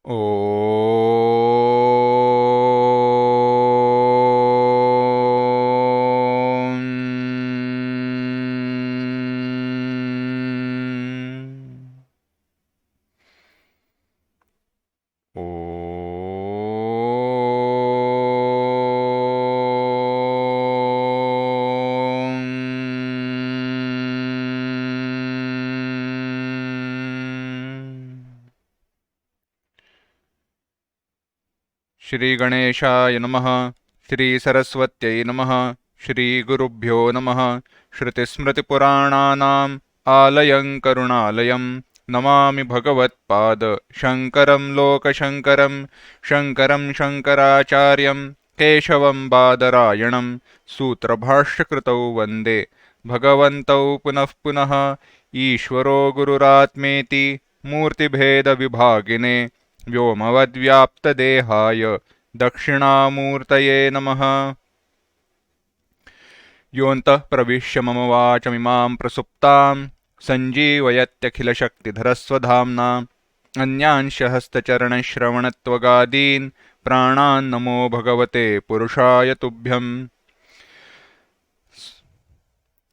ओ श्री गणेशाय नमः। श्री सरस्वत्यै नमः। श्री गुरुभ्यो नमः। श्रुतिस्मृतिपुराणानाम् आलयं करुणालयं नमामि भगवत्पाद शङ्करं लोकशङ्करं। शङ्करं शङ्कराचार्यं केशवं बादरायणं सूत्रभाष्यकृतौ वन्दे भगवन्तौ पुनः पुनः। ईश्वरो गुरुरात्मेति मूर्तिभेदविभागिने व्योमवद्व्याप्तदेहाय दक्षिणामूर्तये नमः। योऽन्तः प्रविश्य मम वाचमिमां प्रसुप्तां सञ्जीवयत्यखिलशक्तिधरस्वधाम्ना अन्यांश हस्तचरणश्रवणत्वगादीन् प्राणान् नमो भगवते पुरुषाय तुभ्यम्।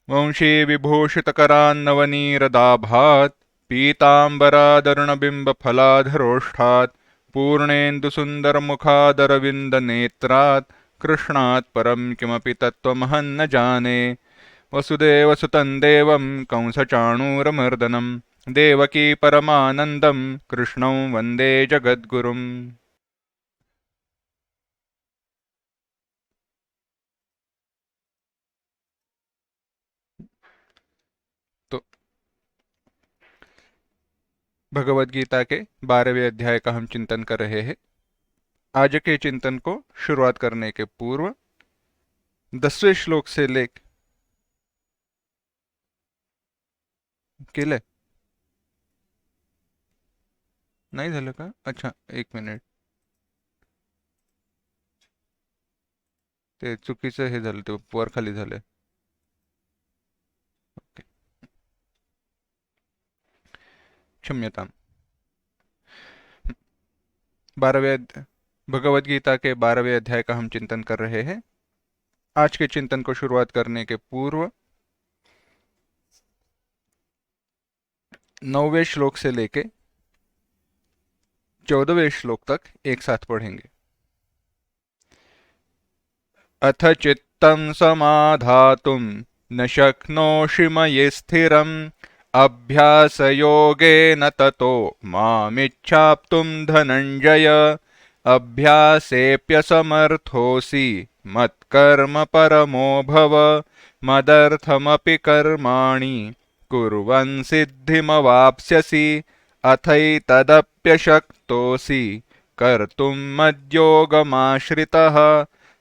वंशीविभूषितकरान्नवनीरदाभात् पीताम्बरादरुणबिम्बफलाधरोष्ठात् पूर्णेन्दुसुन्दरमुखादरविन्दनेत्रात् कृष्णात् परं किमपि तत्त्वमहं न जाने। वसुदेवसुतं देवं कंसचाणूरमर्दनं देवकी परमानन्दं कृष्णं वन्दे जगद्गुरुम्। तो भगवद गीता के 12वें अध्याय का हम चिंतन कर रहे हैं। आज के चिंतन को शुरुआत करने के पूर्व 10वें श्लोक से लेकर केले नाही झालं का? अच्छा, एक मिनिट. ते चुकीचं हे झालं, ते वर खाली झालंय. ओके, क्षम्यताम. 12वें भगवद गीता के 12वें अध्याय का हम चिंतन कर रहे हैं। आज के चिंतन को शुरुआत करने के पूर्व 9वें श्लोक से लेके 14वें श्लोक तक एक साथ पढ़ेंगे। अथ चित्तं समाधातुं न शक्नोषि मयि स्थिरम् अभ्यासयोगेन ततो मामिच्छाप्तुं धनञ्जय अभ्यासेऽप्यसमर्थोऽसि मत्कर्म परमो भव मदर्थमपि कर्माणि कुर्वन् सिद्धिमवाप्स्यसि अथैतदप्यशक्तोऽसि कर्तुं मद्योगमाश्रितः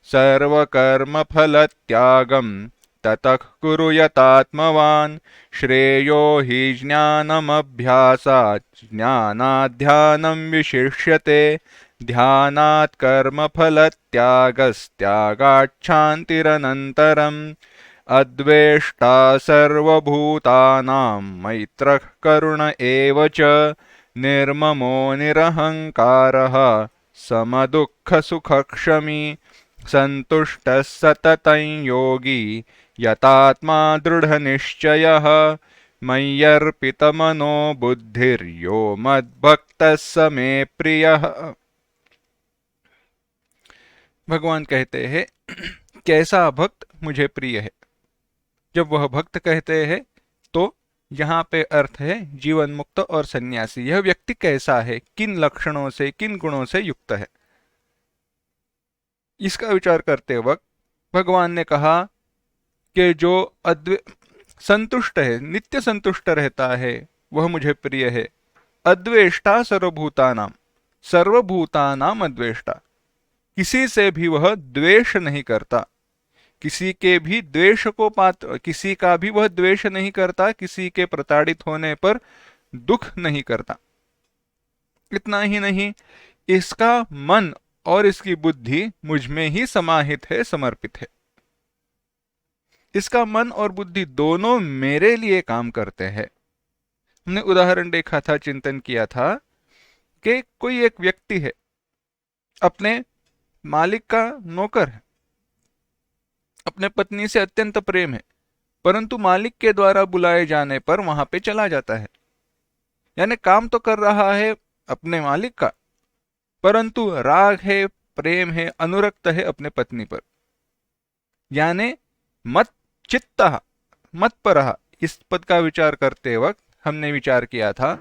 सर्वकर्मफलत्यागं ततः कुरु यतात्मवान् श्रेयो हि ज्ञानमभ्यासात् ज्ञानाध्यानं विशिष्यते ध्यानात् कर्मफलत्यागस्त्यागाच्छान्तिरनन्तरम् अद्वेष्टा सर्वभूतानां मैत्रः करुण एव च निर्ममो निरहङ्कारः समदुःखसुखक्षमी सन्तुष्टः सततं योगी यतात्मा दृढनिश्चयः मय्यर्पितमनो बुद्धिर्यो मद्भक्तः स मे प्रियः। भगवान कहते हैं, कैसा भक्त मुझे प्रिय है। जब वह भक्त कहते हैं तो यहाँ पे अर्थ है जीवन मुक्त और सन्यासी। यह व्यक्ति कैसा है, किन लक्षणों से, किन गुणों से युक्त है, इसका विचार करते वक्त भगवान ने कहा कि जो संतुष्ट है, नित्य संतुष्ट रहता है, वह मुझे प्रिय है। अद्वेष्टा सर्वभूतानाम, सर्वभूतानाम अद्वेष्टा, किसी से भी वह द्वेष नहीं करता, किसी के भी द्वेष को किसी का भी वह द्वेष नहीं करता, किसी के प्रताड़ित होने पर दुख नहीं करता। इतना ही नहीं, इसका मन और इसकी बुद्धि मुझ में ही समाहित है, समर्पित है। इसका मन और बुद्धि दोनों मेरे लिए काम करते हैं। हमने उदाहरण देखा था, चिंतन किया था कि कोई एक व्यक्ति है, अपने मालिक का नौकर है, अपने पत्नी से अत्यंत प्रेम है, परंतु मालिक के द्वारा बुलाए जाने पर वहां पे चला जाता है। यानी काम तो कर रहा है अपने मालिक का, परंतु राग है, प्रेम है, अनुरक्त है अपने पत्नी पर। यानी मत चित्तः मत परः, इस पद का विचार करते वक्त हमने विचार किया था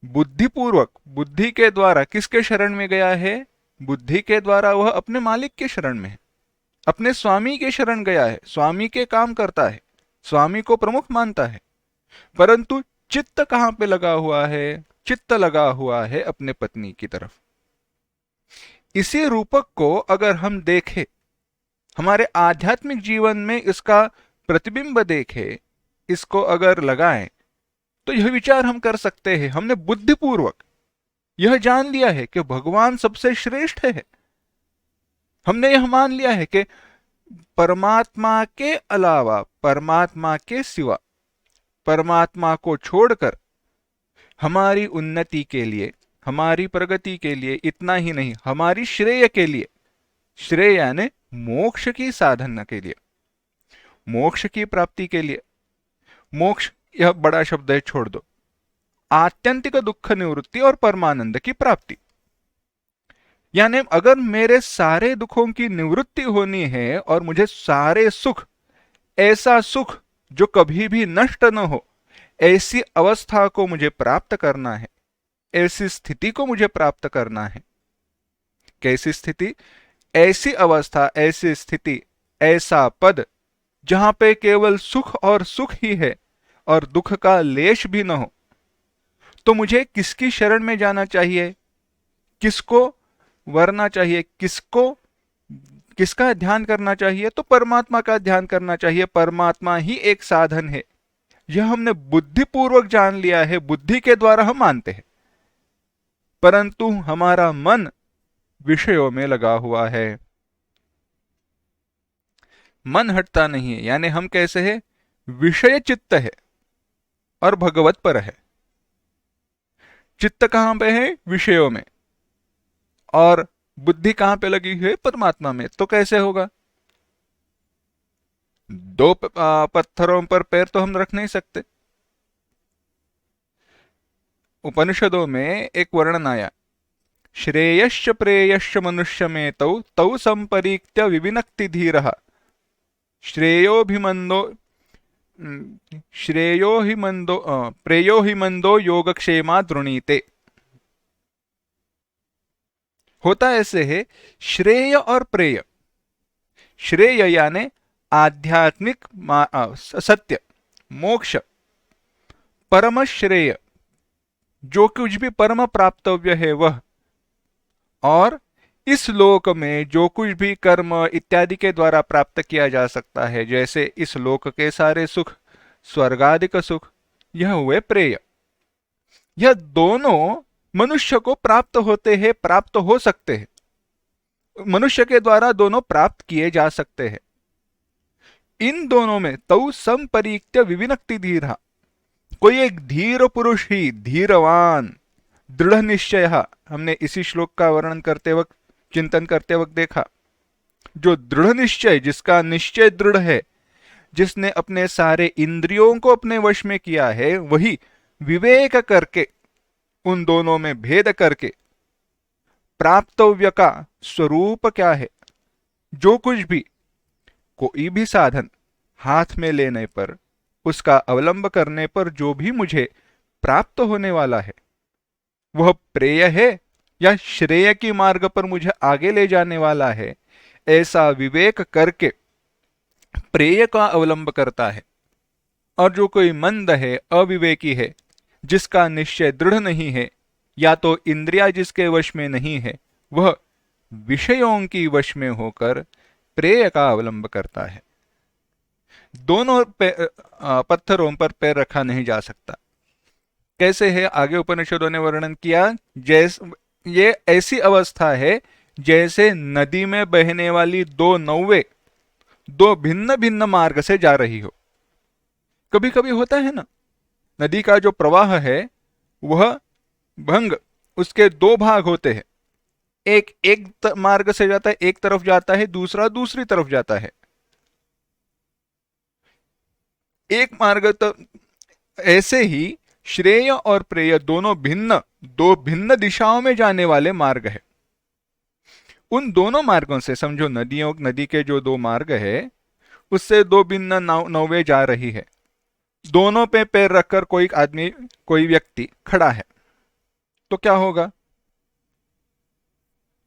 बुद्धिपूर्वक, बुद्धि के द्वारा किसके शरण में गया है? बुद्धि के द्वारा वह अपने मालिक के शरण में है, अपने स्वामी के शरण गया है, स्वामी के काम करता है, स्वामी को प्रमुख मानता है। परंतु चित्त कहां पे लगा हुआ है? चित्त लगा हुआ है अपने पत्नी की तरफ। इसी रूपक को अगर हम देखें, हमारे आध्यात्मिक जीवन में इसका प्रतिबिंब देखें, इसको अगर लगाएं, तो यह विचार हम कर सकते हैं, हमने बुद्धिपूर्वक यह जान लिया है कि भगवान सबसे श्रेष्ठ है। हमने यह मान लिया है कि परमात्मा के अलावा, परमात्मा के सिवा, परमात्मा को छोड़कर हमारी उन्नति के लिए, हमारी प्रगति के लिए, इतना ही नहीं, हमारी श्रेय के लिए, श्रेय यानी मोक्ष की साधना के लिए, मोक्ष की प्राप्ति के लिए, मोक्ष यह बड़ा शब्द है, छोड़ दो, आत्यंतिक दुख निवृत्ति और परमानंद की प्राप्ति। यानी अगर मेरे सारे दुखों की निवृत्ति होनी है और मुझे सारे सुख, ऐसा सुख जो कभी भी नष्ट न हो, ऐसी अवस्था को मुझे प्राप्त करना है, ऐसी स्थिति को मुझे प्राप्त करना है। कैसी स्थिति? ऐसी अवस्था, ऐसी स्थिति, ऐसा पद जहां पे केवल सुख और सुख ही है और दुख का लेश भी न हो। तो मुझे किसकी शरण में जाना चाहिए? किसको वरना चाहिए? किसका ध्यान करना चाहिए? तो परमात्मा का ध्यान करना चाहिए। परमात्मा ही एक साधन है, यह हमने बुद्धिपूर्वक जान लिया है, बुद्धि के द्वारा हम मानते हैं, परंतु हमारा मन विषयों में लगा हुआ है, मन हटता नहीं है। यानी हम कैसे हैं? विषय चित्त है और भगवत पर है। चित्त कहां पे है? विषयों में, और बुद्धि कहां पे लगी हुई है? परमात्मा में। तो कैसे होगा? दो पत्थरों पर पैर तो हम रख नहीं सकते। उपनिषदों में एक वर्णन आया, श्रेयश्च प्रेयश्च मनुष्य में तौ तौ संपरीक्त्य विविनक्ति धीरः श्रेयो ही मंदो प्रेयो ही मंदो योगक्षेमा द्रुणीते। होता ऐसे है, श्रेय और प्रेय। श्रेय यानी आध्यात्मिक सत्य, मोक्ष, परम श्रेय, जो कुछ भी परम प्राप्तव्य है वह, और इस लोक में जो कुछ भी कर्म इत्यादि के द्वारा प्राप्त किया जा सकता है, जैसे इस लोक के सारे सुख, स्वर्गादिक सुख, यह हुए प्रेय। यह दोनों मनुष्य को प्राप्त होते हैं, प्राप्त हो सकते हैं, मनुष्य के द्वारा दोनों प्राप्त किए जा सकते हैं। इन दोनों में तौ संपरीक्त्य विविनक्ति धीरः, कोई एक धीर पुरुष ही, धीरवान, दृढ़ निश्चय, हमने इसी श्लोक का वर्णन करते वक्त, चिंतन करते वक्त देखा, जो दृढ़ निश्चय, जिसका निश्चय दृढ़ है, जिसने अपने सारे इंद्रियों को अपने वश में किया है, वही विवेक करके, उन दोनों में भेद करके, प्राप्तव्य का स्वरूप क्या है, जो कुछ भी, कोई भी साधन हाथ में लेने पर, उसका अवलंब करने पर जो भी मुझे प्राप्त होने वाला है, वह प्रेय है या श्रेय की मार्ग पर मुझे आगे ले जाने वाला है, ऐसा विवेक करके प्रेय का अवलंब करता है। और जो कोई मंद है, अविवेकी है, जिसका निश्चय दृढ़ नहीं है, या तो इंद्रिया जिसके वश में नहीं है, वह विषयों की वश में होकर प्रेय का अवलंब करता है। दोनों पत्थरों पर पैर रखा नहीं जा सकता। कैसे है? आगे उपनिषदों ने वर्णन किया, जैसे ये ऐसी अवस्था है जैसे नदी में बहने वाली दो नौवे दो भिन्न भिन्न मार्ग से जा रही हो। कभी कभी होता है ना, नदी का जो प्रवाह है वह भंग उसके दो भाग होते हैं। एक एक मार्ग से जाता है, एक तरफ जाता है, दूसरा दूसरी तरफ जाता है। एक मार्ग तो ऐसे ही श्रेय और प्रेय दोनों भिन्न, दो भिन्न दिशाओं में जाने वाले मार्ग है। उन दोनों मार्गों से समझो, नदी के जो दो मार्ग है उससे दो भिन्न नौवें जा रही है। दोनों पे पैर रखकर कोई आदमी, कोई व्यक्ति खड़ा है, तो क्या होगा?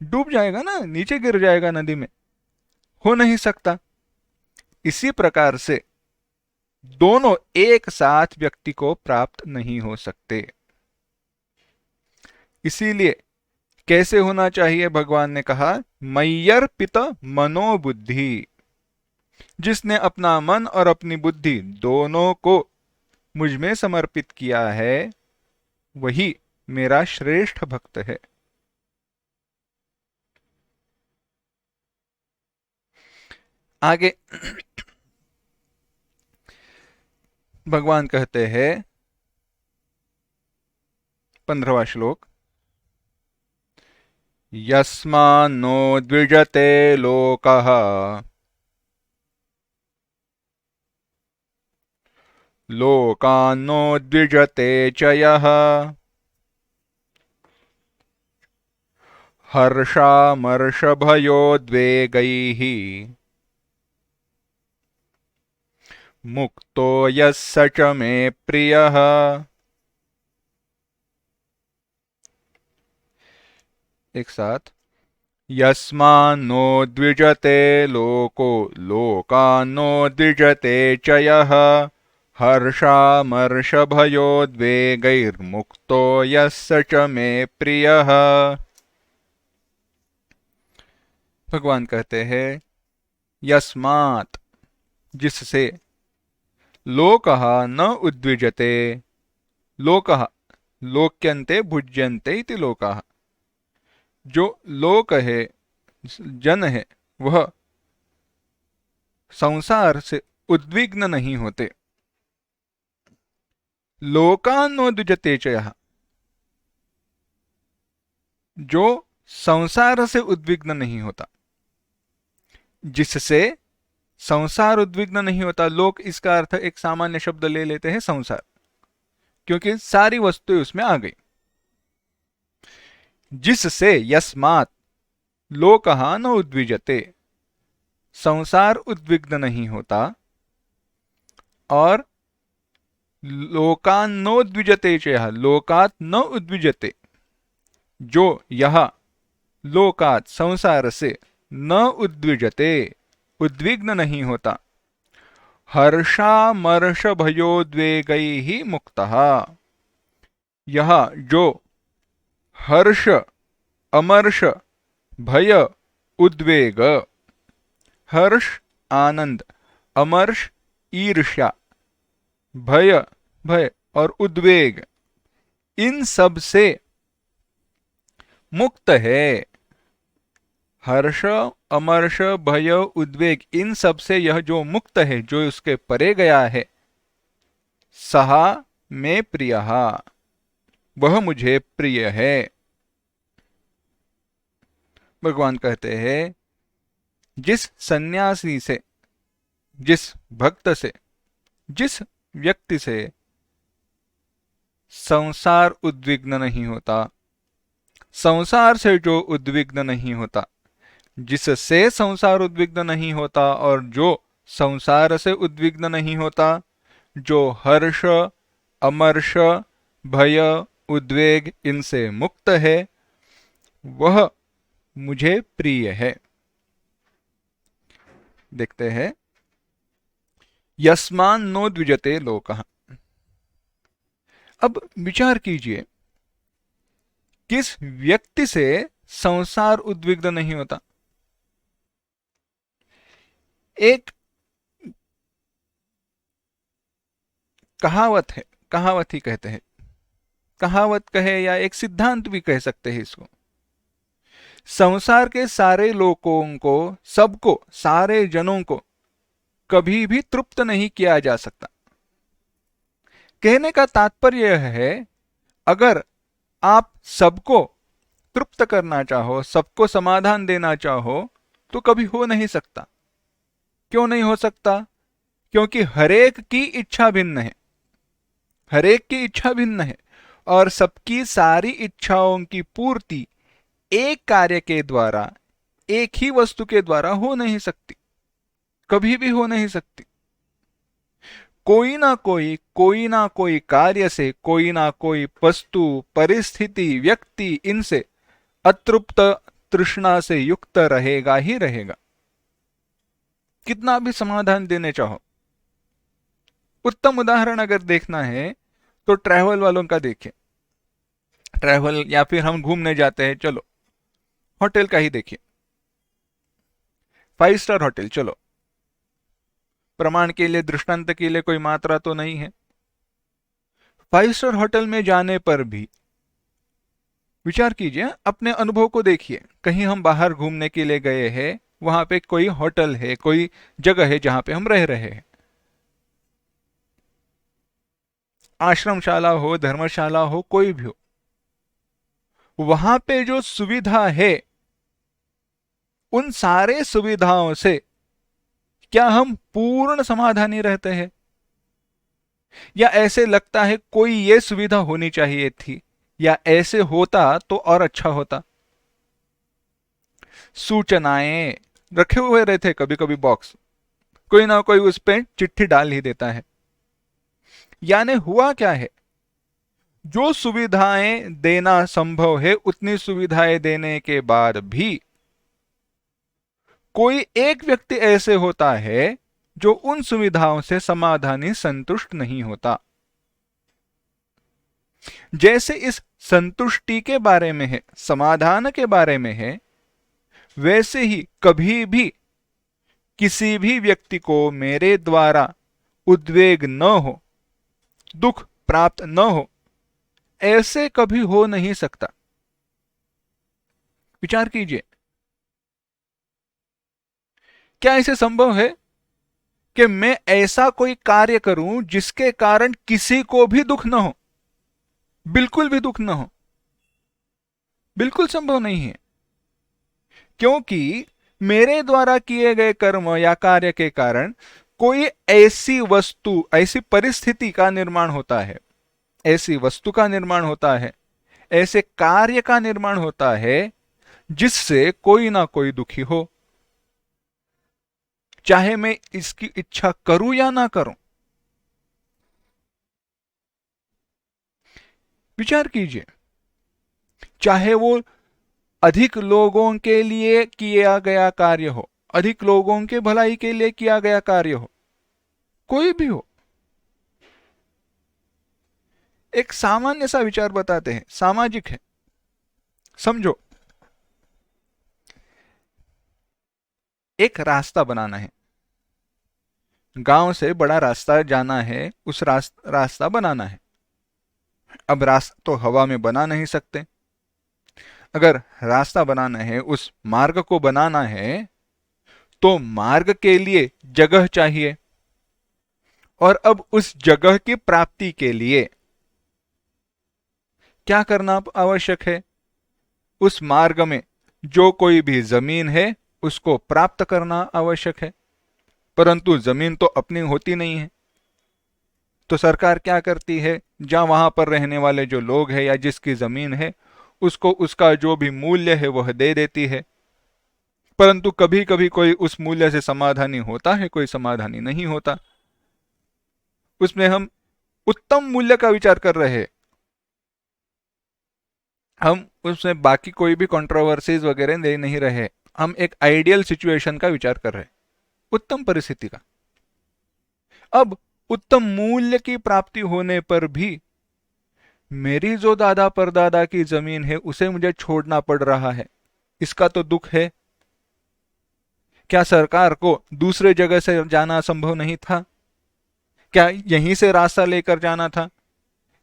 डूब जाएगा ना, नीचे गिर जाएगा नदी में, हो नहीं सकता। इसी प्रकार से दोनों एक साथ व्यक्ति को प्राप्त नहीं हो सकते। इसीलिए कैसे होना चाहिए? भगवान ने कहा मय्यर्पित मनोबुद्धि। जिसने अपना मन और अपनी बुद्धि दोनों को मुझ में समर्पित किया है, वही मेरा श्रेष्ठ भक्त है। आगे भगवान कहते हैं 15वां श्लोक, यस्मान्नो द्विजते लोकः लोकान्नो द्विजते च यः हर्षामर्षभयोद्वेगैः मुक्तो यः स च मे प्रियः। एक साथ, यस्मान्नो द्विजते लोको लोकान्नो द्विजते च यः हर्षामर्षभयोद्वेगैर्मुक्तो यः स च मे प्रियः। भगवान कहते हैं यस्मात्, जिससे, लोकः न उद्विजते, लोकः लोक्यन्ते भुज्यन्ते इति लोकः, जो लोक है, जन है, वह संसार से उद्विग्न नहीं होते। लोकान्नोद्विजते च यः, जो संसार से उद्विग्न नहीं होता। जिससे संसार उद्विग्न नहीं होता, लोक इसका अर्थ एक सामान्य शब्द ले लेते हैं संसार, क्योंकि सारी वस्तुएं उसमें आ गई। जिससे, यस्मात् लोकः न उद्विजते, संसार उद्विग्न नहीं होता, और लोकान्नोद्विजते च यः, लोकात् न उद्विजते, जो यह लोकात् संसार से न उद्विजते उद्विग्न नहीं होता, हर्षामर्ष भयोद्वेगैः मुक्तः, यह जो हर्ष, अमर्ष, भय, उद्वेग, हर्ष आनंद, अमर्ष ईर्ष्या, भय भय और उद्वेग, इन सब से मुक्त है। हर्ष, अमर्ष, भय, उद्वेग, इन सब से यह जो मुक्त है, जो उसके परे गया है, सहा में प्रियः, वह मुझे प्रिय है। भगवान कहते हैं जिस सन्यासी से, जिस भक्त से, जिस व्यक्ति से संसार उद्विग्न नहीं होता, संसार से जो उद्विग्न नहीं होता, जिससे संसार उद्विग्न नहीं होता और जो संसार से उद्विग्न नहीं होता, जो हर्ष, अमर्ष, भय, उद्वेग इनसे मुक्त है, वह मुझे प्रिय है। देखते हैं, यस्मान् नो द्विजते लोकः। अब विचार कीजिए, किस व्यक्ति से संसार उद्विग्न नहीं होता? एक कहावत है, कहावत ही कहते हैं, कहावत कहे या एक सिद्धांत भी कह सकते हैं इसको। संसार के सारे लोगों को, सबको, सारे जनों को कभी भी तृप्त नहीं किया जा सकता। कहने का तात्पर्य यह है, अगर आप सबको तृप्त करना चाहो, सबको समाधान देना चाहो, तो कभी हो नहीं सकता। क्यों नहीं हो सकता? क्योंकि हरेक की इच्छा भिन्न है, हरेक की इच्छा भिन्न है, और सबकी सारी इच्छाओं की पूर्ति एक कार्य के द्वारा, एक ही वस्तु के द्वारा हो नहीं सकती, कभी भी हो नहीं सकती। कोई ना कोई कार्य से, कोई ना कोई वस्तु, परिस्थिति, व्यक्ति, इनसे अतृप्त तृष्णा से युक्त रहेगा ही रहेगा, कितना भी समाधान देने चाहो। उत्तम उदाहरण अगर देखना है तो ट्रैवल वालों का देखिए। ट्रैवल या फिर हम घूमने जाते हैं, चलो होटल का ही देखिए। 5 स्टार होटल, चलो प्रमाण के लिए, दृष्टांत के लिए कोई मात्रा तो नहीं है। 5 स्टार होटल में जाने पर भी विचार कीजिए, अपने अनुभव को देखिए। कहीं हम बाहर घूमने के लिए गए हैं, वहां पे कोई होटल है, कोई जगह है जहां पे हम रह रहे हैं, आश्रमशाला हो, धर्मशाला हो, कोई भी हो, वहां पे जो सुविधा है, उन सारे सुविधाओं से क्या हम पूर्ण समाधानी रहते हैं? या ऐसे लगता है कोई ये सुविधा होनी चाहिए थी, या ऐसे होता तो और अच्छा होता? सूचनाएं रखे हुए रहते, कभी कभी बॉक्स, कोई ना कोई उस पर चिट्ठी डाल ही देता है। यानी हुआ क्या है, जो सुविधाएं देना संभव है, उतनी सुविधाएं देने के बाद भी कोई एक व्यक्ति ऐसे होता है जो उन सुविधाओं से समाधानी संतुष्ट नहीं होता। जैसे इस संतुष्टि के बारे में है, समाधान के बारे में है, वैसे ही कभी भी किसी भी व्यक्ति को मेरे द्वारा उद्वेग न हो, दुख प्राप्त न हो, ऐसे कभी हो नहीं सकता। विचार कीजिए, क्या ऐसे संभव है कि मैं ऐसा कोई कार्य करूं जिसके कारण किसी को भी दुख न हो, बिल्कुल भी दुख न हो? बिल्कुल संभव नहीं है, क्योंकि मेरे द्वारा किए गए कर्म या कार्य के कारण कोई ऐसी वस्तु, ऐसी परिस्थिति का निर्माण होता है, ऐसी वस्तु का निर्माण होता है, ऐसे कार्य का निर्माण होता है जिससे कोई ना कोई दुखी हो, चाहे मैं इसकी इच्छा करूं या ना करूं। विचार कीजिए, चाहे वो अधिक लोगों के लिए किया गया कार्य हो, अधिक लोगों के भलाई के लिए किया गया कार्य हो, कोई भी हो। एक सामान्य सा विचार बताते हैं, सामाजिक है, समझो। एक रास्ता बनाना है, गांव से बड़ा रास्ता जाना है, उस रास्ता बनाना है। अब रास्ता तो हवा में बना नहीं सकते, अगर रास्ता बनाना है, उस मार्ग को बनाना है, तो मार्ग के लिए जगह चाहिए, और अब उस जगह की प्राप्ति के लिए क्या करना आवश्यक है? उस मार्ग में जो कोई भी जमीन है उसको प्राप्त करना आवश्यक है, परंतु जमीन तो अपनी होती नहीं है। तो सरकार क्या करती है, जहां वहां पर रहने वाले जो लोग हैं या जिसकी जमीन है, उसको उसका जो भी मूल्य है वह दे देती है। परंतु कभी कभी कोई उस मूल्य से समाधानी होता है, कोई समाधानी नहीं होता। उसमें हम उत्तम मूल्य का विचार कर रहे हैं, हम उसमें बाकी कोई भी कंट्रोवर्सीज वगैरह दे नहीं रहे, हम एक आइडियल सिचुएशन का विचार कर रहे हैं, उत्तम परिस्थिति का। अब उत्तम मूल्य की प्राप्ति होने पर भी मेरी जो दादा परदादा की जमीन है उसे मुझे छोड़ना पड़ रहा है, इसका तो दुख है। क्या सरकार को दूसरे जगह से जाना संभव नहीं था? क्या यहीं से रास्ता लेकर जाना था?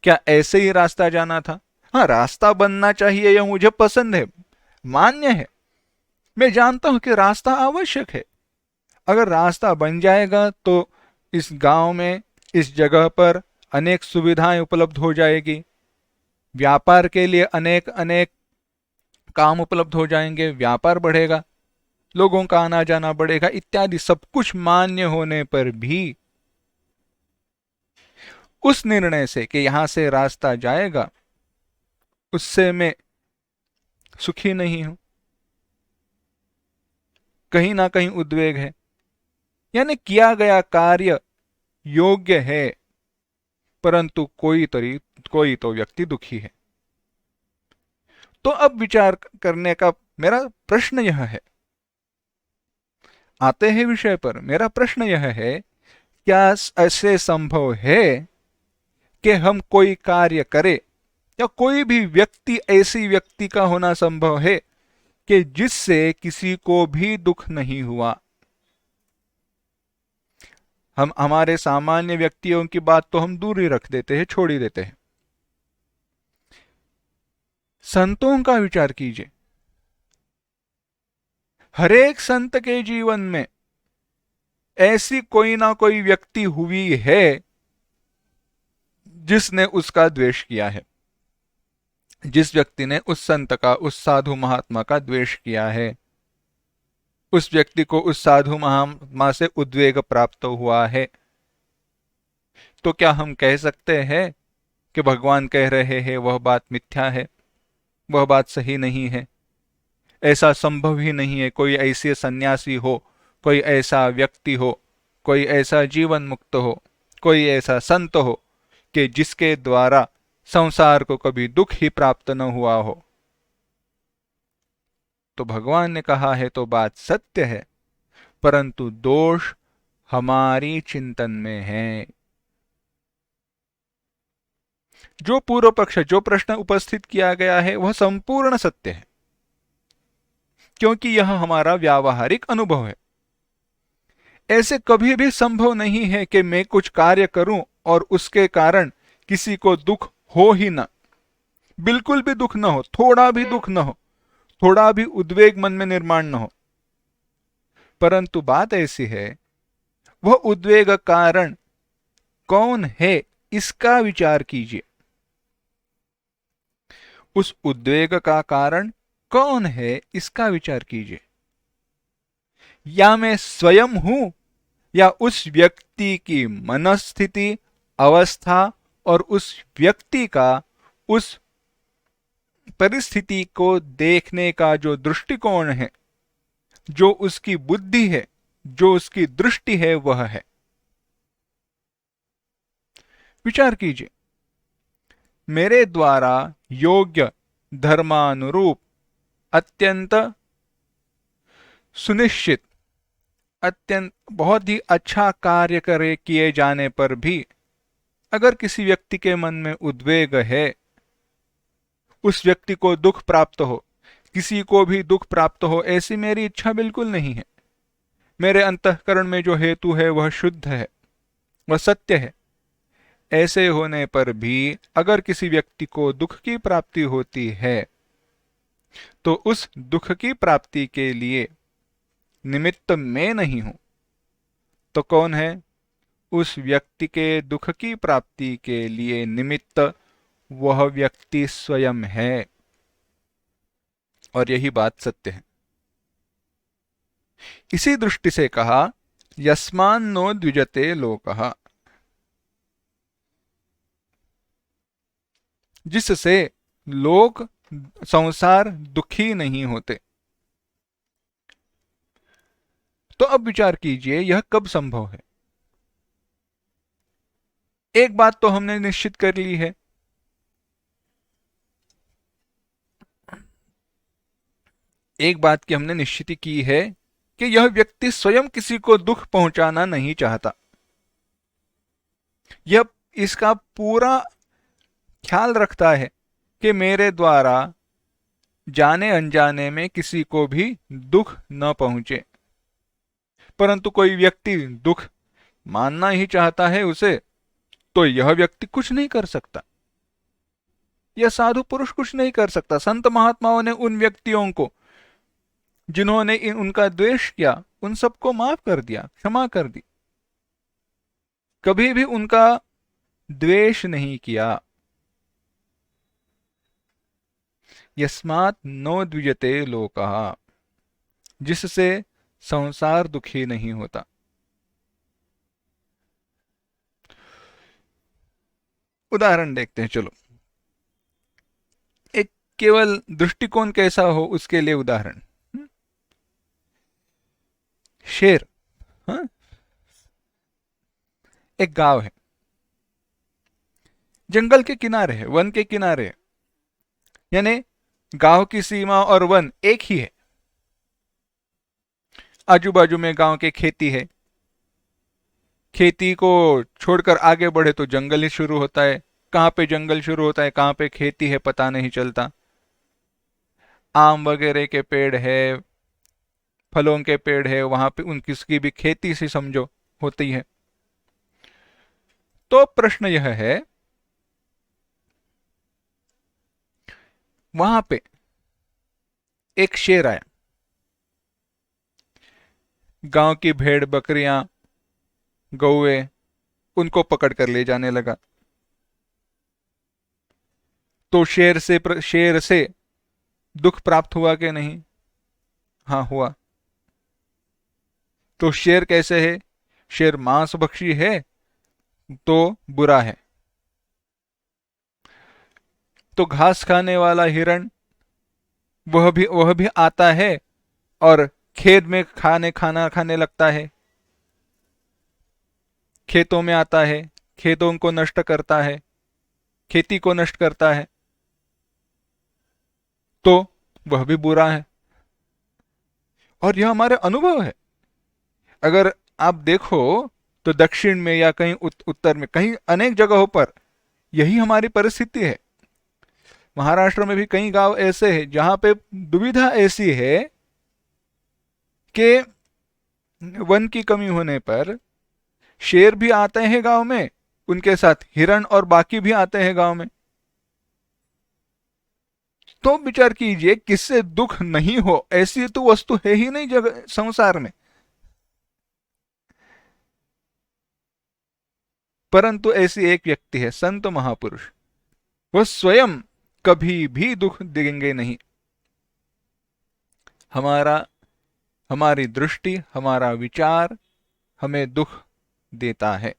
क्या ऐसे ही रास्ता जाना था? हाँ, रास्ता बनना चाहिए, यह मुझे पसंद है, मान्य है, मैं जानता हूं कि रास्ता आवश्यक है। अगर रास्ता बन जाएगा तो इस गांव में, इस जगह पर अनेक सुविधाएं उपलब्ध हो जाएगी, व्यापार के लिए अनेक अनेक काम उपलब्ध हो जाएंगे, व्यापार बढ़ेगा, लोगों का आना जाना बढ़ेगा, इत्यादि सब कुछ मान्य होने पर भी उस निर्णय से कि यहां से रास्ता जाएगा, उससे मैं सुखी नहीं हूं, कहीं ना कहीं उद्वेग है। यानी किया गया कार्य योग्य है, परंतु कोई तो व्यक्ति दुखी है। तो अब विचार करने का मेरा प्रश्न यह है, आते हैं विषय पर। मेरा प्रश्न यह है, क्या ऐसे संभव है कि हम कोई कार्य करें, या कोई भी व्यक्ति ऐसी व्यक्ति का होना संभव है कि जिससे किसी को भी दुख नहीं हुआ? हम हमारे सामान्य व्यक्तियों की बात तो हम दूर ही रख देते हैं, छोड़ ही देते हैं। संतों का विचार कीजिए। हरेक संत के जीवन में ऐसी कोई ना कोई व्यक्ति हुई है जिसने उसका द्वेष किया है, जिस व्यक्ति ने उस संत का, उस साधु महात्मा का द्वेष किया है, उस व्यक्ति को उस साधु महात्मा से उद्वेग प्राप्त हुआ है। तो क्या हम कह सकते हैं कि भगवान कह रहे हैं वह बात मिथ्या है, वह बात सही नहीं है? ऐसा संभव ही नहीं है। कोई ऐसे सन्यासी हो, कोई ऐसा व्यक्ति हो, कोई ऐसा जीवन मुक्त हो, कोई ऐसा संत हो कि जिसके द्वारा संसार को कभी दुख ही प्राप्त न हुआ हो। तो भगवान ने कहा है तो बात सत्य है, परंतु दोष हमारी चिंतन में है। जो पूर्व पक्ष, जो प्रश्न उपस्थित किया गया है वह संपूर्ण सत्य है, क्योंकि यह हमारा व्यावहारिक अनुभव है। ऐसे कभी भी संभव नहीं है कि मैं कुछ कार्य करूं और उसके कारण किसी को दुख हो ही ना, बिल्कुल भी दुख न हो, थोड़ा भी दुख न हो, थोड़ा भी उद्वेग मन में निर्माण न हो। परंतु बात ऐसी है, वह उद्वेग कारण कौन है इसका विचार कीजिए। उस उद्वेग का कारण कौन है इसका विचार कीजिए। या मैं स्वयं हूं, या उस व्यक्ति की मनस्थिति, अवस्था और उस व्यक्ति का उस परिस्थिति को देखने का जो दृष्टिकोण है, जो उसकी बुद्धि है, जो उसकी दृष्टि है, वह है। विचार कीजिए। मेरे द्वारा योग्य, धर्मानुरूप, अत्यंत सुनिश्चित, अत्यंत बहुत ही अच्छा कार्य करे किए जाने पर भी अगर किसी व्यक्ति के मन में उद्वेग है, उस व्यक्ति को दुख प्राप्त हो, किसी को भी दुख प्राप्त हो, ऐसी मेरी इच्छा बिल्कुल नहीं है। मेरे अंतःकरण में जो हेतु है वह शुद्ध है, वह सत्य है। ऐसे होने पर भी अगर किसी व्यक्ति को दुख की प्राप्ति होती है, तो उस दुख की प्राप्ति के लिए निमित्त मैं नहीं हूं, तो कौन है? उस व्यक्ति के दुख की प्राप्ति के लिए निमित्त वह व्यक्ति स्वयं है। और यही बात सत्य है। इसी दृष्टि से कहा, यस्मान्नो द्विजते लोकः, जिससे लोग, संसार दुखी नहीं होते। तो अब विचार कीजिए, यह कब संभव है? एक बात तो हमने निश्चित कर ली है, एक बात की हमने निश्चित की है कि यह व्यक्ति स्वयं किसी को दुख पहुंचाना नहीं चाहता। यह इसका पूरा ख्याल रखता है कि मेरे द्वारा जाने अनजाने में किसी को भी दुख न पहुंचे। परंतु कोई व्यक्ति दुख मानना ही चाहता है उसे, तो यह व्यक्ति कुछ नहीं कर सकता। यह साधु पुरुष कुछ नहीं कर सकता। संत महात्माओं ने उन व्यक्तियों को जिन्होंने उनका द्वेष किया, उन सबको माफ कर दिया, क्षमा कर दी, कभी भी उनका द्वेष नहीं किया। यस्मात् नो द्विजते लोकः, जिससे संसार दुखी नहीं होता। उदाहरण देखते हैं, चलो। एक केवल दृष्टिकोण कैसा हो उसके लिए उदाहरण। शेर, हाँ? एक गांव है, जंगल के किनारे है, वन के किनारे है, यानी गांव की सीमा और वन एक ही है। आजू बाजू में गांव के खेती है, खेती को छोड़कर आगे बढ़े तो जंगल ही शुरू होता है। कहाँ पे जंगल शुरू होता है, कहाँ पे खेती है, पता नहीं चलता। आम वगैरह के पेड़ है, फलों के पेड़ है, वहां पे उन किसकी भी खेती सी समझो होती है। तो प्रश्न यह है, वहां पे एक शेर आया, गांव की भेड़ बकरियां गौए उनको पकड़ कर ले जाने लगा। तो शेर से दुख प्राप्त हुआ कि नहीं? हाँ, हुआ। तो शेर कैसे है? शेर मांस भक्षी है तो बुरा है। तो घास खाने वाला हिरण वह भी आता है और खेत में खाना खाने लगता है, खेतों में आता है, खेतों को नष्ट करता है, खेती को नष्ट करता है, तो वह भी बुरा है। और यह हमारे अनुभव है। अगर आप देखो तो दक्षिण में या कहीं उत्तर में, कहीं अनेक जगहों पर यही हमारी परिस्थिति है। महाराष्ट्र में भी कई गांव ऐसे हैं जहां पे दुविधा ऐसी है कि वन की कमी होने पर शेर भी आते हैं गांव में, उनके साथ हिरण और बाकी भी आते हैं गांव में। तो विचार कीजिए, किससे दुख नहीं हो, ऐसी तो वस्तु है ही नहीं जगह संसार में। परंतु ऐसी एक व्यक्ति है, संत महापुरुष, वह स्वयं कभी भी दुख देंगे नहीं। हमारी दृष्टि, हमारा विचार हमें दुख देता है।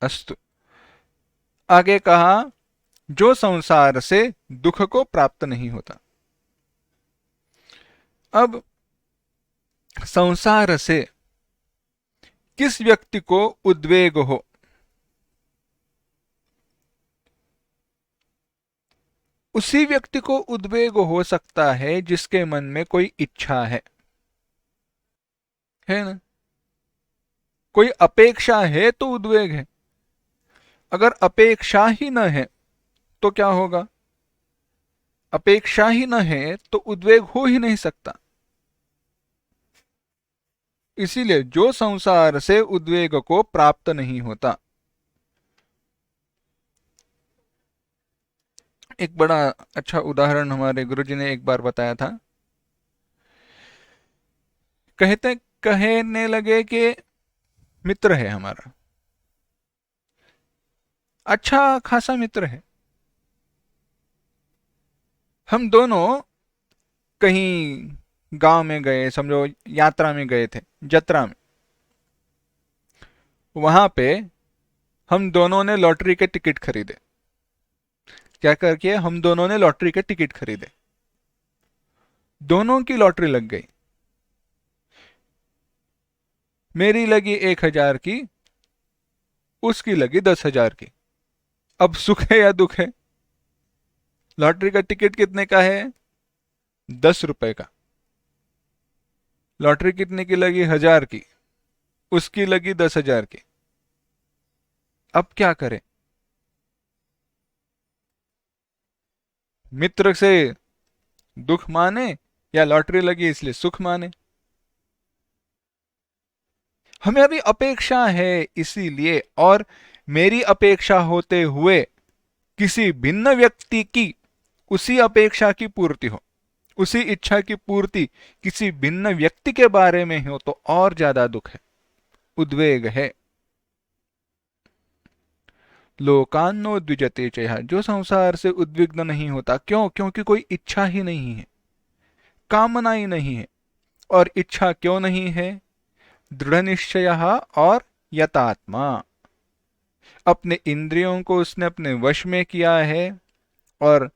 अस्तु, आगे कहा, जो संसार से दुख को प्राप्त नहीं होता। अब संसार से किस व्यक्ति को उद्वेग हो? उसी व्यक्ति को उद्वेग हो सकता है जिसके मन में कोई इच्छा है ना? कोई अपेक्षा है तो उद्वेग है। अगर अपेक्षा ही न है तो क्या होगा? अपेक्षा ही न है तो उद्वेग हो ही नहीं सकता। इसीलिए जो संसार से उद्वेग को प्राप्त नहीं होता। एक बड़ा अच्छा उदाहरण हमारे गुरुजी ने एक बार बताया था। कहने लगे कि मित्र है हमारा, अच्छा खासा मित्र है, हम दोनों कहीं गांव में गए, समझो यात्रा में गए थे, जत्रा में। वहां पे हम दोनों ने लॉटरी के टिकट खरीदे। क्या करके? हम दोनों ने लॉटरी के टिकट खरीदे, दोनों की लॉटरी लग गई। मेरी लगी 1,000 की, उसकी लगी 10,000 की। अब सुख है या दुख है? लॉटरी का टिकट कितने का है? 10 रुपए का। लॉटरी कितने की लगी? 1,000 की, उसकी लगी 10,000 की। अब क्या करें? मित्र से दुख माने या लॉटरी लगी इसलिए सुख माने? हमारी अपेक्षा है इसीलिए, और मेरी अपेक्षा होते हुए किसी भिन्न व्यक्ति की उसी अपेक्षा की पूर्ति हो, उसी इच्छा की पूर्ति किसी भिन्न व्यक्ति के बारे में हो तो और ज्यादा दुख है, उद्वेग है। लोकान्नो द्विजते चया, जो संसार से उद्विग्न नहीं होता। क्यों? क्योंकि कोई इच्छा ही नहीं है, कामना ही नहीं है। और इच्छा क्यों नहीं है? दृढ़ निश्चय और यतात्मा, अपने इंद्रियों को उसने अपने वश में किया है और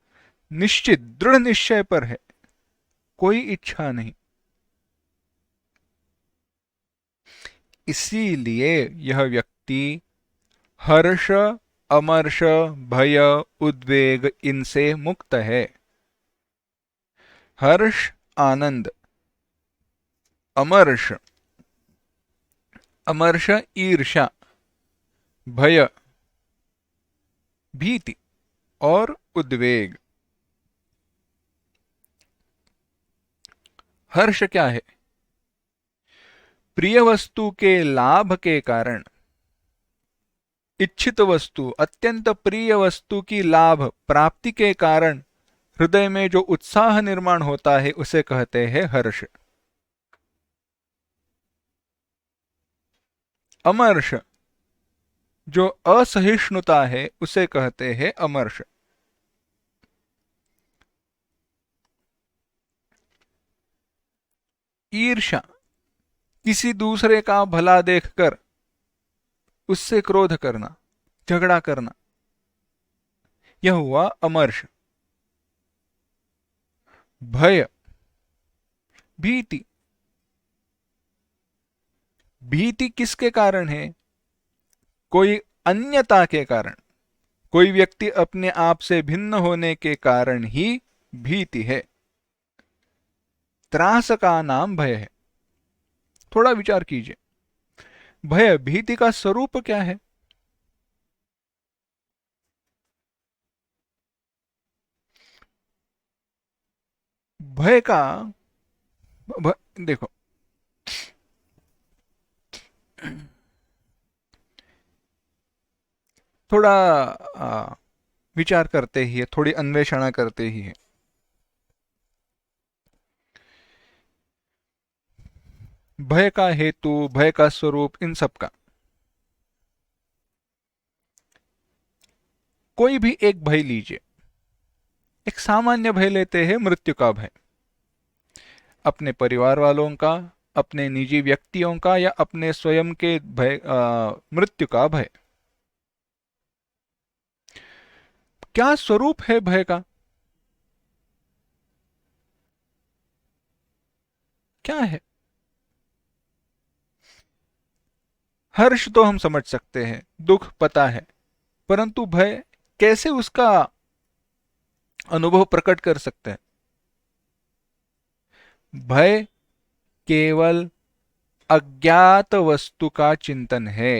निश्चित दृढ़ निश्चय पर है, कोई इच्छा नहीं। इसीलिए यह व्यक्ति हर्ष, अमर्ष, भय, उद्वेग इनसे मुक्त है। हर्ष आनंद, अमर्ष अमर्ष ईर्ष्या, भय भीति और उद्वेग। हर्ष क्या है? प्रिय वस्तु के लाभ के कारण, इच्छित वस्तु, अत्यंत प्रिय वस्तु की लाभ प्राप्ति के कारण हृदय में जो उत्साह निर्माण होता है उसे कहते हैं हर्ष। अमर्ष, जो असहिष्णुता है उसे कहते हैं अमर्ष। ईर्ष्या, किसी दूसरे का भला देखकर उससे क्रोध करना, झगड़ा करना, यह हुआ अमर्ष। भय, भीति, भीति किसके कारण है? कोई अन्यता के कारण, कोई व्यक्ति अपने आप से भिन्न होने के कारण ही भीति है। त्रास का नाम भय है। थोड़ा विचार कीजिए, भय, भीति का स्वरूप क्या है? भय का देखो, थोड़ा विचार करते ही है, थोड़ी अन्वेषणा करते ही है। भय का हेतु, भय का स्वरूप, इन सब का कोई भी एक भय लीजिए। एक सामान्य भय लेते हैं, मृत्यु का भय, अपने परिवार वालों का, अपने निजी व्यक्तियों का, या अपने स्वयं के भय, मृत्यु का भय। क्या स्वरूप है भय का? क्या है? हर्ष तो हम समझ सकते हैं, दुख पता है, परंतु भय कैसे उसका अनुभव प्रकट कर सकते हैं? भय केवल अज्ञात वस्तु का चिंतन है।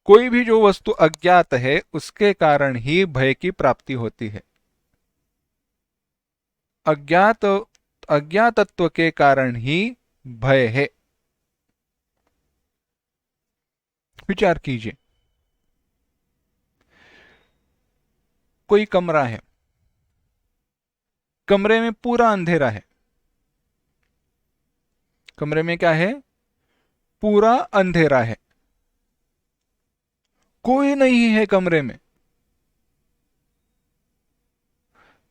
कोई भी जो वस्तु अज्ञात है उसके कारण ही भय की प्राप्ति होती है। अज्ञात अज्ञातत्व के कारण ही भय है। विचार कीजिए, कोई कमरा है, कमरे में पूरा अंधेरा है। कमरे में क्या है? पूरा अंधेरा है, कोई नहीं है कमरे में,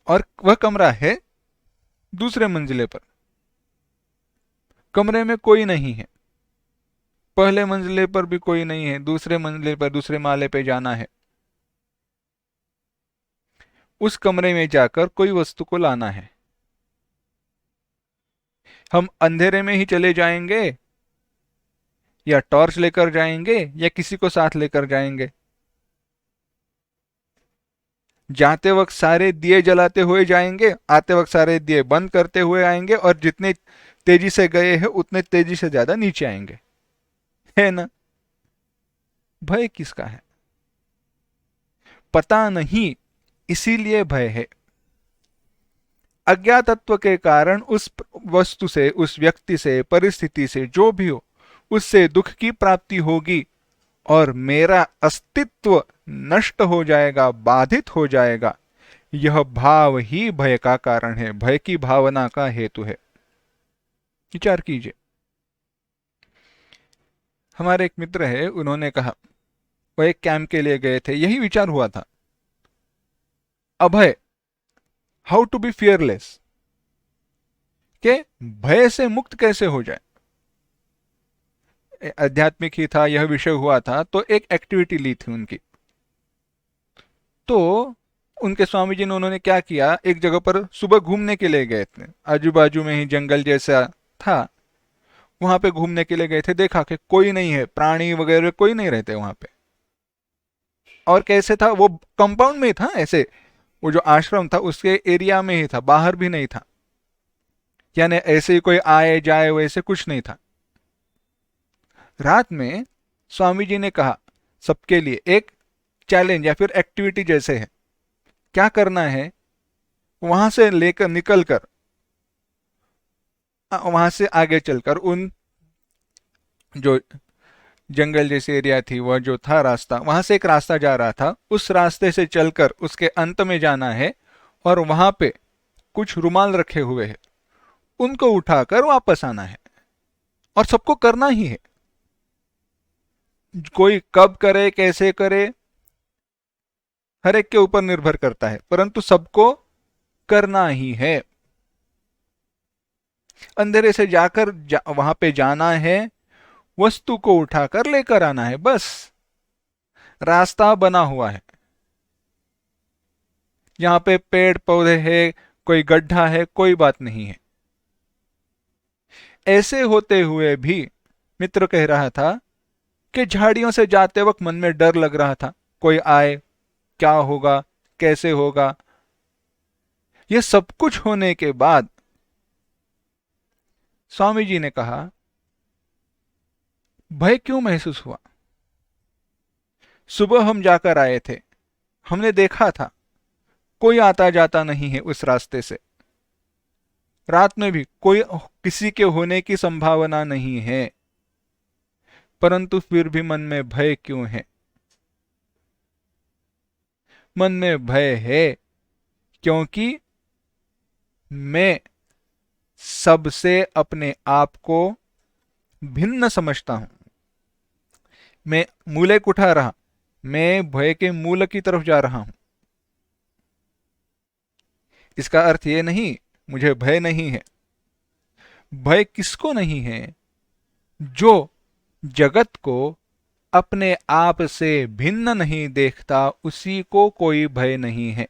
और वह कमरा है दूसरे मंजिले पर। कमरे में कोई नहीं है, पहले मंजिले पर भी कोई नहीं है, दूसरे मंजिले पर, दूसरे माले पे जाना है। उस कमरे में जाकर कोई वस्तु को लाना है। हम अंधेरे में ही चले जाएंगे, या टॉर्च लेकर जाएंगे, या किसी को साथ लेकर जाएंगे? जाते वक्त सारे दिए जलाते हुए जाएंगे, आते वक्त सारे दिए बंद करते हुए आएंगे, और जितने तेजी से गए हैं उतने तेजी से ज्यादा नीचे आएंगे, है ना? भय किसका है? पता नहीं, इसीलिए भय है। अज्ञातत्व के कारण उस वस्तु से, उस व्यक्ति से, परिस्थिति से, जो भी हो, उससे दुख की प्राप्ति होगी और मेरा अस्तित्व नष्ट हो जाएगा, बाधित हो जाएगा। यह भाव ही भय का कारण है, भय की भावना का हेतु है। विचार कीजिए, हमारे एक मित्र है, उन्होंने कहा, वो एक कैंप के लिए गए थे, यही विचार हुआ था, अभय, हाउ टू बी फियरलेस, के भय से मुक्त कैसे हो जाए। आध्यात्मिक ही था, यह विषय हुआ था, तो एक एक्टिविटी ली थी उनकी। तो उनके स्वामी जी ने, उन्होंने क्या किया, एक जगह पर सुबह घूमने के लिए गए थे, आजू बाजू में ही जंगल जैसा था, वहां पे घूमने के लिए गए थे, देखा कि कोई नहीं है, प्राणी वगैरह कोई नहीं रहते वहां पे। और कैसे था वो, कंपाउंड में ही था ऐसे, वो जो आश्रम था उसके एरिया में ही था, बाहर भी नहीं था, यानी ऐसे ही कोई आए जाए वैसे कुछ नहीं था। रात में स्वामी जी ने कहा, सबके लिए एक चैलेंज या फिर एक्टिविटी जैसे है, क्या करना है, वहां से लेकर निकलकर, वहां से आगे चलकर, उन जो जंगल जैसी एरिया थी, वह जो था रास्ता, वहां से एक रास्ता जा रहा था, उस रास्ते से चलकर उसके अंत में जाना है, और वहां पे कुछ रुमाल रखे हुए हैं, उनको उठाकर वापस आना है, और सबको करना ही है। कोई कब करे कैसे करे हर एक के ऊपर निर्भर करता है, परंतु सबको करना ही है। अंधेरे से जाकर वहां पे जाना है, वस्तु को उठाकर लेकर आना है, बस रास्ता बना हुआ है। यहाँ पे पेड़ पौधे है, कोई गड्ढा है, कोई बात नहीं है। ऐसे होते हुए भी मित्र कह रहा था कि झाड़ियों से जाते वक्त मन में डर लग रहा था, कोई आए, क्या होगा, कैसे होगा। यह सब कुछ होने के बाद स्वामी जी ने कहा, भय क्यों महसूस हुआ। सुबह हम जाकर आए थे, हमने देखा था कोई आता जाता नहीं है उस रास्ते से, रात में भी कोई किसी के होने की संभावना नहीं है, परंतु फिर भी मन में भय क्यों है। मन में भय है क्योंकि मैं सबसे अपने आप को भिन्न समझता हूं। मैं मूलक उठा रहा, मैं भय के मूल की तरफ जा रहा हूं। इसका अर्थ यह नहीं मुझे भय नहीं है। भय किसको नहीं है, जो जगत को अपने आप से भिन्न नहीं देखता, उसी को कोई भय नहीं है।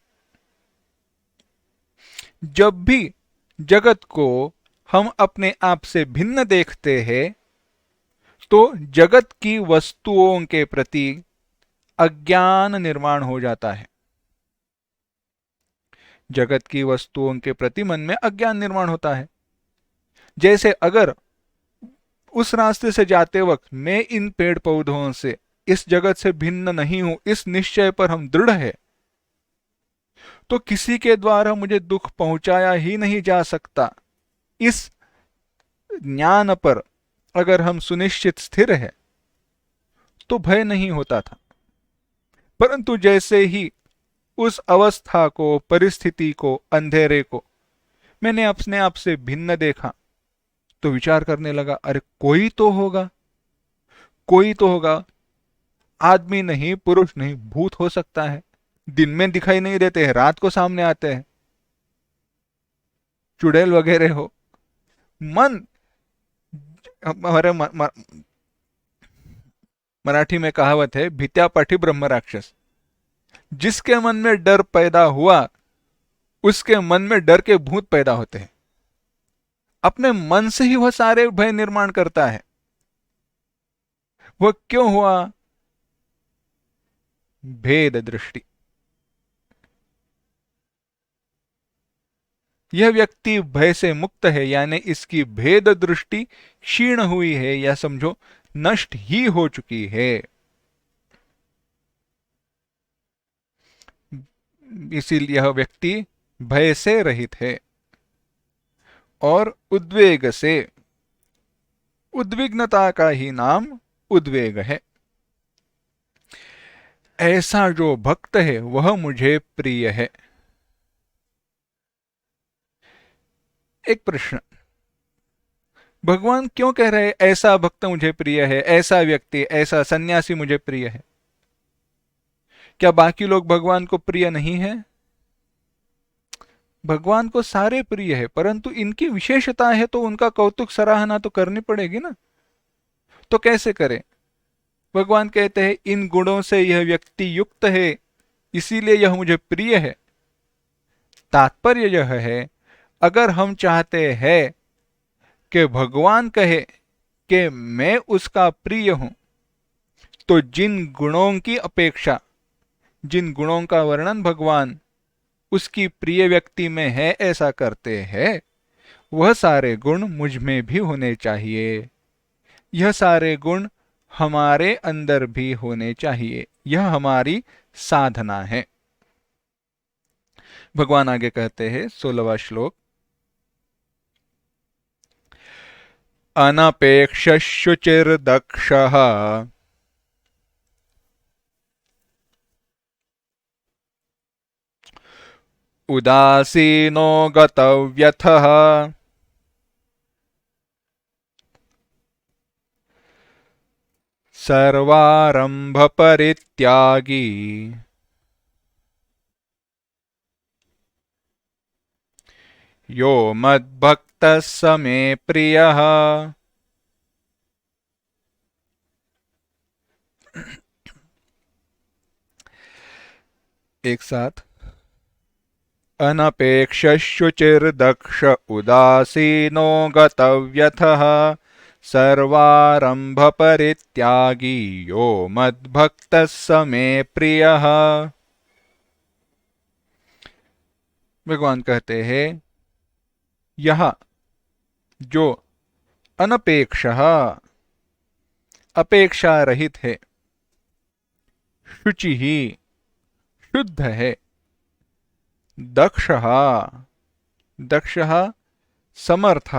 जब भी जगत को हम अपने आप से भिन्न देखते हैं, तो जगत की वस्तुओं के प्रति अज्ञान निर्माण हो जाता है। जगत की वस्तुओं के प्रति मन में अज्ञान निर्माण होता है। जैसे अगर उस रास्ते से जाते वक्त मैं इन पेड़ पौधों से, इस जगत से भिन्न नहीं हूं, इस निश्चय पर हम दृढ़ है, तो किसी के द्वारा मुझे दुख पहुंचाया ही नहीं जा सकता, इस ज्ञान पर अगर हम सुनिश्चित स्थिर है तो भय नहीं होता था। परंतु जैसे ही उस अवस्था को, परिस्थिति को, अंधेरे को मैंने अपने आप से भिन्न देखा, तो विचार करने लगा, अरे कोई तो होगा, कोई तो होगा, आदमी नहीं, पुरुष नहीं, भूत हो सकता है, दिन में दिखाई नहीं देते हैं, रात को सामने आते हैं, चुड़ैल वगैरह हो। मन, हमारे मराठी में कहावत है, भित्या पाठी ब्रह्म राक्षस। जिसके मन में डर पैदा हुआ, उसके मन में डर के भूत पैदा होते हैं। अपने मन से ही वह सारे भय निर्माण करता है। वह क्यों हुआ, भेद दृष्टि। यह व्यक्ति भय से मुक्त है, यानी इसकी भेद दृष्टि क्षीण हुई है, या समझो नष्ट ही हो चुकी है। इसीलिए यह व्यक्ति भय से रहित है और उद्वेग से, उद्विग्नता का ही नाम उद्वेग है। ऐसा जो भक्त है वह मुझे प्रिय है। एक प्रश्न, भगवान क्यों कह रहे हैं ऐसा भक्त मुझे प्रिय है, ऐसा व्यक्ति, ऐसा सन्यासी मुझे प्रिय है? क्या बाकी लोग भगवान को प्रिय नहीं है? भगवान को सारे प्रिय है, परंतु इनकी विशेषता है तो उनका कौतुक सराहना तो करनी पड़ेगी ना। तो कैसे करें? भगवान कहते हैं इन गुणों से यह व्यक्ति युक्त है, इसीलिए यह मुझे प्रिय है। तात्पर्य यह है, अगर हम चाहते हैं कि भगवान कहे कि मैं उसका प्रिय हूं, तो जिन गुणों की अपेक्षा, जिन गुणों का वर्णन भगवान उसकी प्रिय व्यक्ति में है ऐसा करते हैं, वह सारे गुण मुझ में भी होने चाहिए। यह सारे गुण हमारे अंदर भी होने चाहिए। यह हमारी साधना है। भगवान आगे कहते हैं 16वां श्लोक, अनपेक्ष शुचिर्दक्षः उदासीनो गतव्यथः सर्वारंभ परित्यागी यो मद्भक्तः स मे प्रियः। एक साथ, अनपेक्षशुचिर्दक्ष उदासीनो गतव्यथः सर्वारंभ परित्यागी यो मद्भक्तः स मे प्रियः। भगवान कहते हैं यह जो अनपेक्ष, अपेक्षा रहित है, शुचि ही, शुद्ध है, दक्ष, दक्ष समर्थ,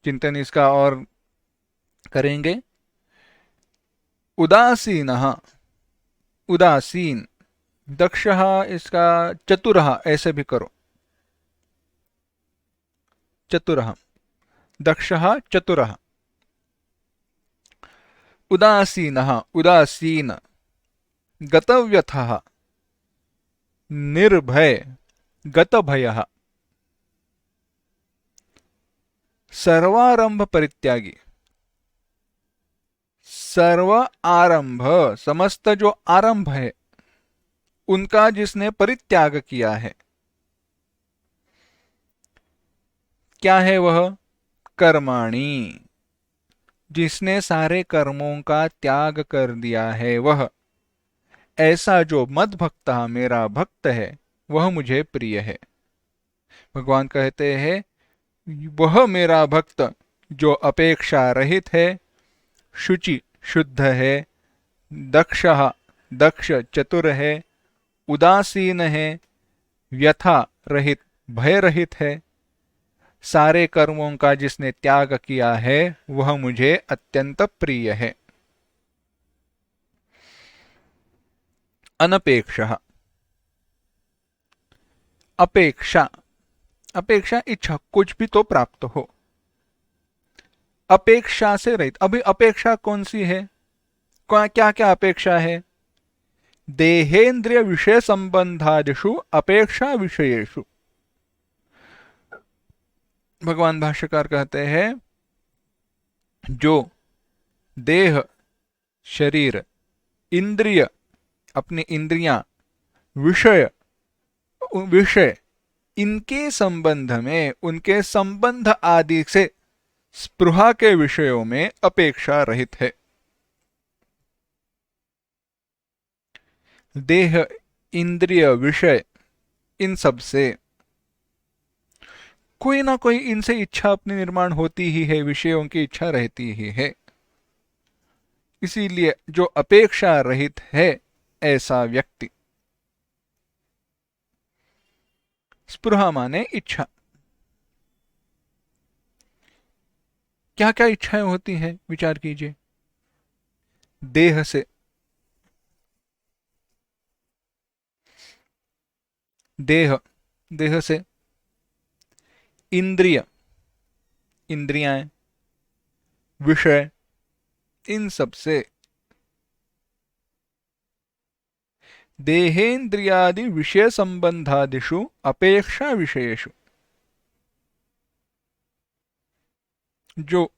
चिंतन इसका और करेंगे। उदासीन, उदासीन, दक्ष इसका चतुर, ऐसे भी करो, चतुर, दक्ष चतुर, उदासीन, उदासीन, गतव्यथ, निर्भय, गतभयः, सर्वारंभ परित्यागी, सर्व आरंभ, समस्त जो आरंभ है उनका जिसने परित्याग किया है। क्या है वह? कर्माणि, जिसने सारे कर्मों का त्याग कर दिया है वह, ऐसा जो मद भक्त मेरा भक्त है वह मुझे प्रिय है। भगवान कहते हैं वह मेरा भक्त जो अपेक्षा रहित है, शुचि शुद्ध है, दक्ष दक्ष चतुर है, उदासीन है, व्यथा रहित भय रहित है, सारे कर्मों का जिसने त्याग किया है वह मुझे अत्यंत प्रिय है। अनपेक्ष, अपेक्षा, अपेक्षा इच्छा, कुछ भी तो प्राप्त हो, अपेक्षा से रहित। अभी अपेक्षा कौन सी है? क्या क्या अपेक्षा है? देहेंद्रिय विषय संबंधादिषु अपेक्षा विषयेषु। भगवान भाष्यकार कहते हैं जो देह, शरीर, इंद्रिय, अपनी इंद्रियां, विषय, विषय, इनके संबंध में, उनके संबंध आदि से स्पृहा के विषयों में अपेक्षा रहित है। देह, इंद्रिय, विषय, इन सब से कोई ना कोई इनसे इच्छा अपनी निर्माण होती ही है, विषयों की इच्छा रहती ही है। इसीलिए जो अपेक्षा रहित है ऐसा व्यक्ति, स्पृहा माने इच्छा, क्या क्या इच्छाएं होती हैं विचार कीजिए। देह से, देह, देह से, इंद्रिय, इंद्रियां, विषय, इन सब से देहेन्द्रियादि विषय संबंधादिषु अपेक्षा विषयेषु, जो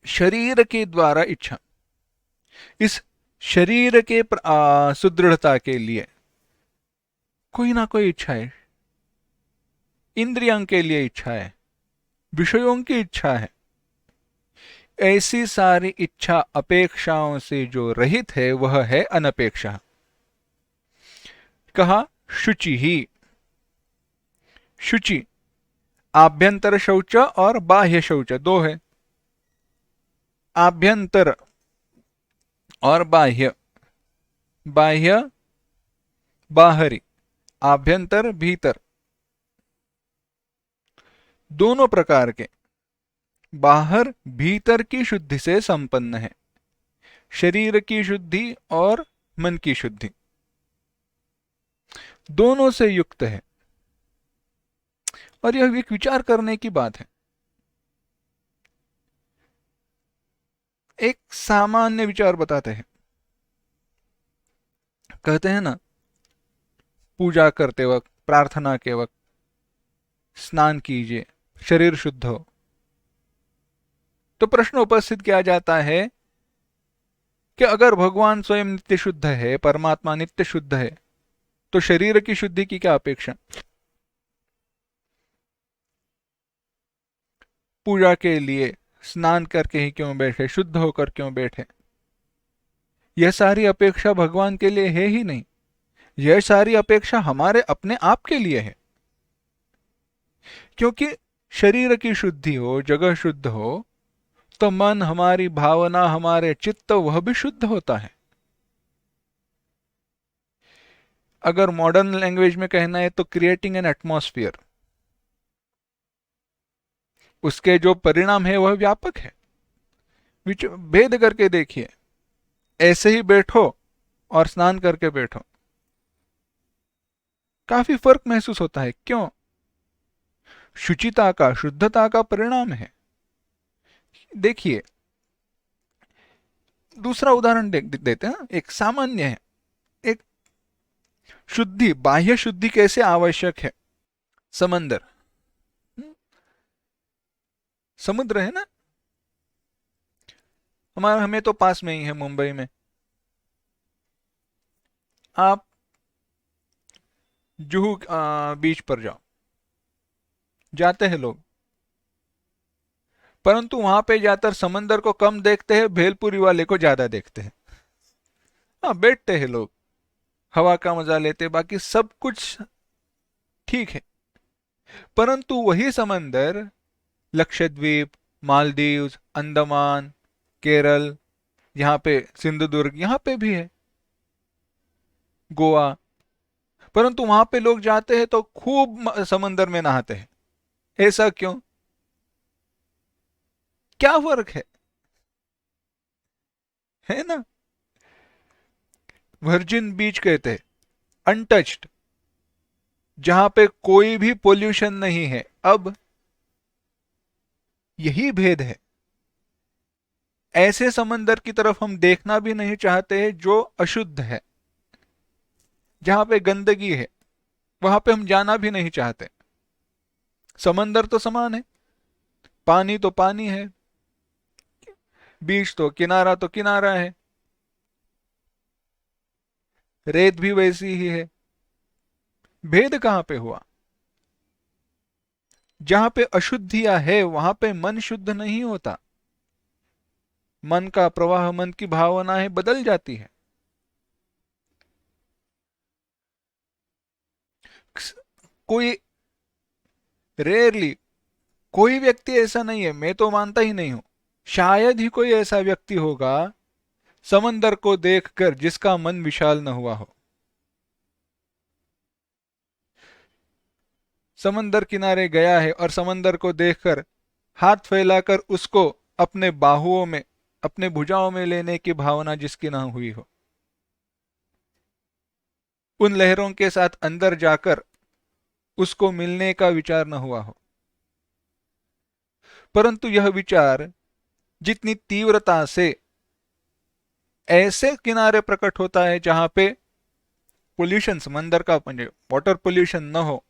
शरीर के द्वारा इच्छा, इस शरीर के सुदृढ़ता के लिए कोई ना कोई इच्छा है, इंद्रियों के लिए इच्छा है, विषयों की इच्छा है, ऐसी सारी इच्छा अपेक्षाओं से जो रहित है वह है अनपेक्षा। कहा शुचि ही, शुचि आभ्यंतर शौच और बाह्य शौच दो है। आभ्यंतर और बाह्य, बाह्य बाहरी, आभ्यंतर भीतर, दोनों प्रकार के बाहर भीतर की शुद्धि से संपन्न है, शरीर की शुद्धि और मन की शुद्धि दोनों से युक्त है। और यह एक विचार करने की बात है। एक सामान्य विचार बताते हैं, कहते हैं ना, पूजा करते वक्त, प्रार्थना के वक्त स्नान कीजिए, शरीर शुद्ध हो। तो प्रश्न उपस्थित किया जाता है कि अगर भगवान स्वयं नित्य शुद्ध है, परमात्मा नित्य शुद्ध है, तो शरीर की शुद्धि की क्या अपेक्षा? पूजा के लिए स्नान करके ही क्यों बैठे, शुद्ध होकर क्यों बैठे? यह सारी अपेक्षा भगवान के लिए है ही नहीं, यह सारी अपेक्षा हमारे अपने आप के लिए है। क्योंकि शरीर की शुद्धि हो, जगह शुद्ध हो, तो मन, हमारी भावना, हमारे चित्त, वह भी शुद्ध होता है। अगर मॉडर्न लैंग्वेज में कहना है तो क्रिएटिंग एन एटमॉस्फियर, उसके जो परिणाम है वह व्यापक है। भेद करके देखिए, ऐसे ही बैठो और स्नान करके बैठो, काफी फर्क महसूस होता है। क्यों? शुचिता का, शुद्धता का परिणाम है। देखिए, दूसरा उदाहरण देते हैं, एक सामान्य है। एक शुद्धि, बाह्य शुद्धि कैसे आवश्यक है? समंदर, समुद्र है ना, हमें तो पास में ही है, मुंबई में। आप जुहू बीच पर जाओ, जाते हैं लोग, परंतु वहां पे जाकर समंदर को कम देखते हैं, भेलपुरी वाले को ज्यादा देखते हैं। हाँ, बैठते हैं लोग, हवा का मजा लेते, बाकी सब कुछ ठीक है। परंतु वही समंदर लक्षद्वीप, मालदीव्स, अंडमान, केरल, यहाँ पे सिंधुदुर्ग, यहाँ पे भी है, गोवा, परंतु वहां पे लोग जाते हैं तो खूब समंदर में नहाते हैं। ऐसा क्यों? क्या फर्क है ना? वर्जिन बीच कहते हैं, अनटच्ड, जहां पे कोई भी पोल्यूशन नहीं है। अब यही भेद है। ऐसे समंदर की तरफ हम देखना भी नहीं चाहते हैं जो अशुद्ध है, जहां पे गंदगी है, वहां पे हम जाना भी नहीं चाहते। समंदर तो समान है, पानी तो पानी है, बीच तो किनारा तो किनारा है, रेत भी वैसी ही है। भेद कहां पे हुआ? जहां पे अशुद्धियां है वहां पे मन शुद्ध नहीं होता, मन का प्रवाह, मन की भावनाएं बदल जाती है। कोई रेयरली, कोई व्यक्ति ऐसा नहीं है, मैं तो मानता ही नहीं हूं, शायद ही कोई ऐसा व्यक्ति होगा समंदर को देखकर जिसका मन विशाल न हुआ हो। समंदर किनारे गया है और समंदर को देखकर हाथ फैलाकर उसको अपने बाहुओं में, अपने भुजाओं में लेने की भावना जिसकी ना हुई हो, उन लहरों के साथ अंदर जाकर उसको मिलने का विचार न हुआ हो, परंतु यह विचार जितनी तीव्रता से ऐसे किनारे प्रकट होता है जहां पे पोल्यूशन, समंदर का म्हणजे वाटर पोल्यूशन न हो,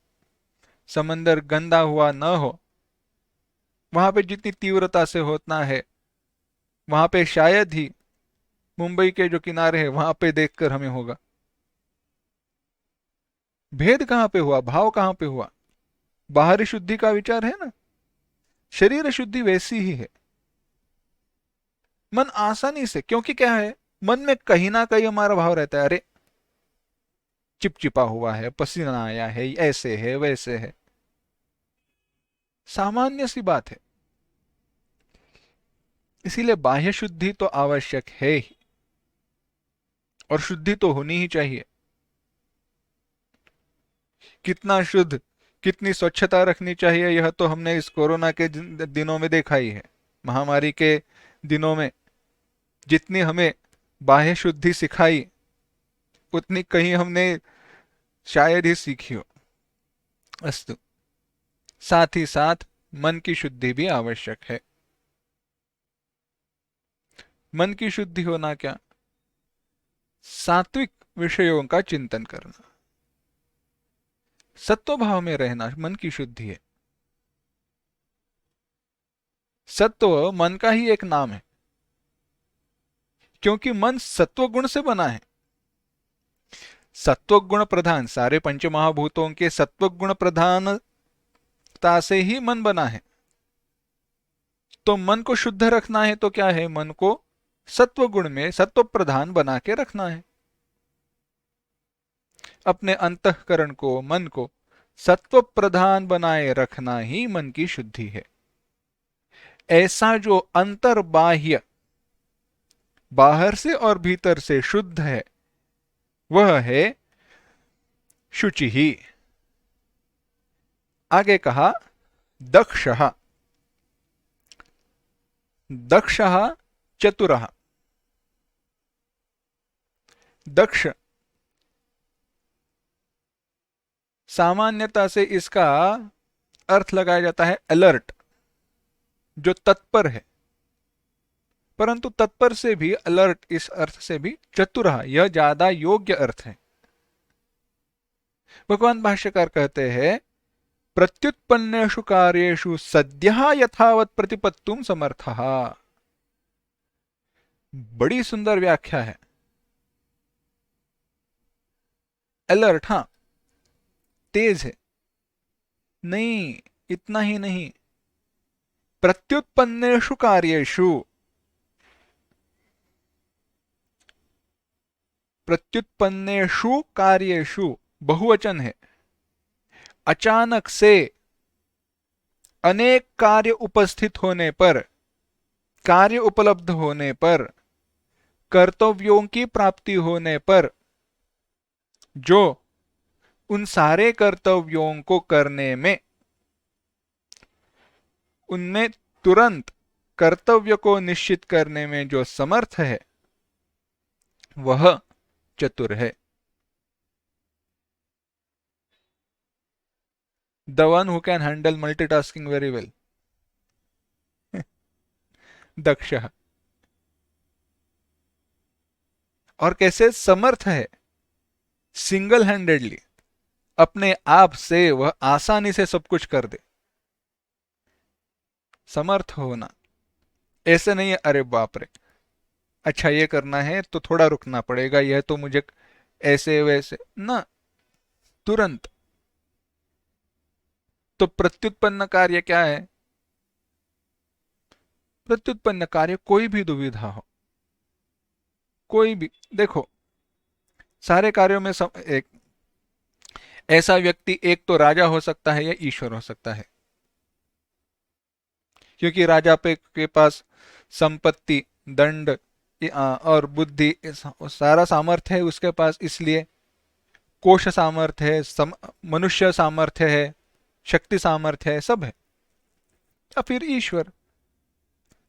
समंदर गंदा हुआ न हो, वहां पे जितनी तीव्रता से होता है, वहां पे शायद ही मुंबई के जो किनारे हैं वहां पे देखकर हमें होगा। भेद कहां पे हुआ, भाव कहां पे हुआ? बाहरी शुद्धि का विचार है ना, शरीर शुद्धि वैसी ही है। मन आसानी से, क्योंकि क्या है, मन में कहीं ना कहीं हमारा भाव रहता है, अरे चिपचिपा हुआ है, पसीना आया है, ऐसे है वैसे है, सामान्य सी बात है। इसीलिए बाह्य शुद्धि तो आवश्यक है ही, और शुद्धि तो होनी ही चाहिए। कितना शुद्ध, कितनी स्वच्छता रखनी चाहिए, यह तो हमने इस कोरोना के दिनों में देखा ही है। महामारी के दिनों में जितनी हमें बाह्य शुद्धि सिखाई, उतनी कहीं हमने शायद ही सीखी हो। अस्तु, साथ ही साथ मन की शुद्धि भी आवश्यक है। मन की शुद्धि होना क्या? सात्विक विषयों का चिंतन करना, सत्व भाव में रहना मन की शुद्धि है। सत्व मन का ही एक नाम है, क्योंकि मन सत्व गुण से बना है। सत्व गुण प्रधान, सारे पंच महाभूतों के सत्व गुण प्रधानता से ही मन बना है। तो मन को शुद्ध रखना है तो क्या है, मन को सत्व गुण में सत्व प्रधान बना के रखना है। अपने अंतःकरण को, मन को सत्व प्रधान बनाए रखना ही मन की शुद्धि है। ऐसा जो अंतर्बाह्य, बाहर से और भीतर से शुद्ध है, वह है शुचि ही। आगे कहा दक्षः, दक्षः चतुरः। दक्ष सामान्यता से इसका अर्थ लगाया जाता है अलर्ट, जो तत्पर है, परंतु तत्पर से भी, अलर्ट इस अर्थ से भी चतुर, यह ज्यादा योग्य अर्थ है। भगवान भाष्यकार कहते हैं प्रत्युत्पन्नेषु कार्येषु सद्यः यथावत् प्रतिपत्तुम समर्थः। बड़ी सुंदर व्याख्या है। अलर्ट, हाँ तेज है, नहीं इतना ही नहीं, प्रत्युत्पन्नेषु कार्येषु, प्रत्युत्पन्नेषु कार्येषु बहुवचन है। अचानक से अनेक कार्य उपस्थित होने पर, कार्य उपलब्ध होने पर, कर्तव्यों की प्राप्ति होने पर, जो उन सारे कर्तव्यों को करने में, उनमें तुरंत कर्तव्य को निश्चित करने में जो समर्थ है, वह चतुर है। The one who can handle multitasking very well. दक्ष। और कैसे समर्थ है, सिंगल हैंडेडली, अपने आप से वह आसानी से सब कुछ कर दे। समर्थ होना, ऐसे नहीं है अरे बाप रे, अच्छा ये करना है तो थोड़ा रुकना पड़ेगा, यह तो मुझे ऐसे वैसे ना, तुरंत। तो प्रत्युत्पन्न कार्य क्या है? प्रत्युत्पन्न कार्य कोई भी दुविधा हो, कोई भी, देखो सारे कार्यों में एक ऐसा व्यक्ति, एक तो राजा हो सकता है या ईश्वर हो सकता है, क्योंकि राजा के पास संपत्ति, दंड और बुद्धि, सारा सामर्थ्य है उसके पास, इसलिए कोश सामर्थ्य है, मनुष्य सामर्थ्य है, शक्ति सामर्थ्य है, सब है। या फिर ईश्वर,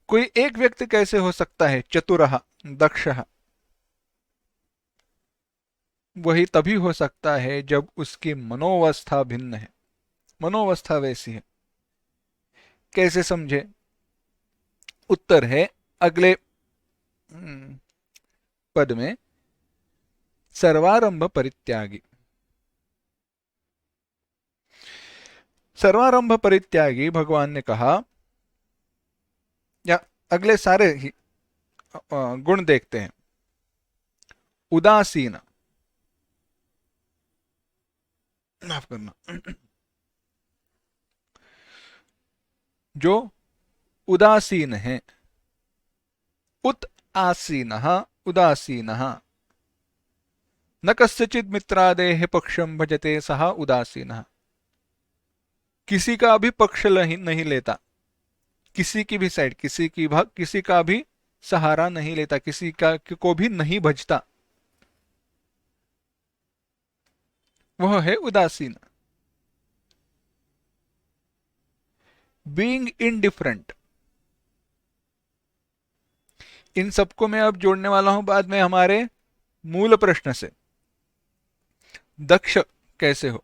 कोई एक व्यक्ति कैसे हो सकता है चतुरः, दक्षः? वही तभी हो सकता है जब उसकी मनोवस्था भिन्न है, मनोवस्था वैसी है। कैसे समझे? उत्तर है अगले पद में, सर्वारंभ परित्यागी। सर्वारंभ परित्यागी भगवान ने कहा, या अगले सारे ही गुण देखते हैं। उदासीन, माफ करना, जो उदासीन है। उत आसीनः उदासीनः, न कस्यचित् मित्रादेः पक्षम भजते सः उदासीनः। किसी का भी पक्ष नहीं लेता, किसी की भी साइड, किसी का भी सहारा नहीं लेता, किसी का को भी नहीं भजता, वह है उदासीन। बीइंग इनडिफरेंट, इन सबको मैं अब जोड़ने वाला हूं बाद में हमारे मूल प्रश्न से। दक्ष कैसे हो,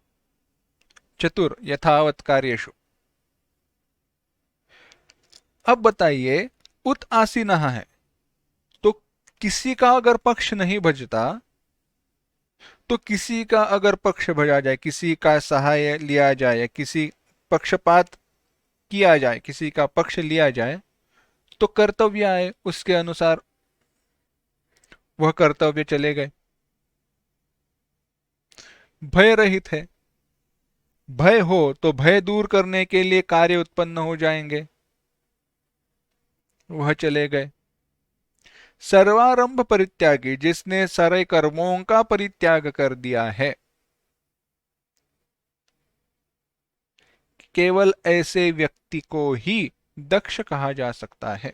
चतुर यथावत कार्येषु। अब बताइए, उत आसीनः है तो किसी का अगर पक्ष नहीं भजता, तो किसी का अगर पक्ष भजा जाए, किसी का सहाय लिया जाए, किसी पक्षपात किया जाए, किसी का पक्ष लिया जाए, तो कर्तव्य आए, उसके अनुसार वह कर्तव्य चले गए। भय रहित है, भय हो तो भय दूर करने के लिए कार्य उत्पन्न हो जाएंगे, वह चले गए। सर्वारंभ परित्यागी, जिसने सारे कर्मों का परित्याग कर दिया है, केवल ऐसे व्यक्ति को ही दक्ष कहा जा सकता है।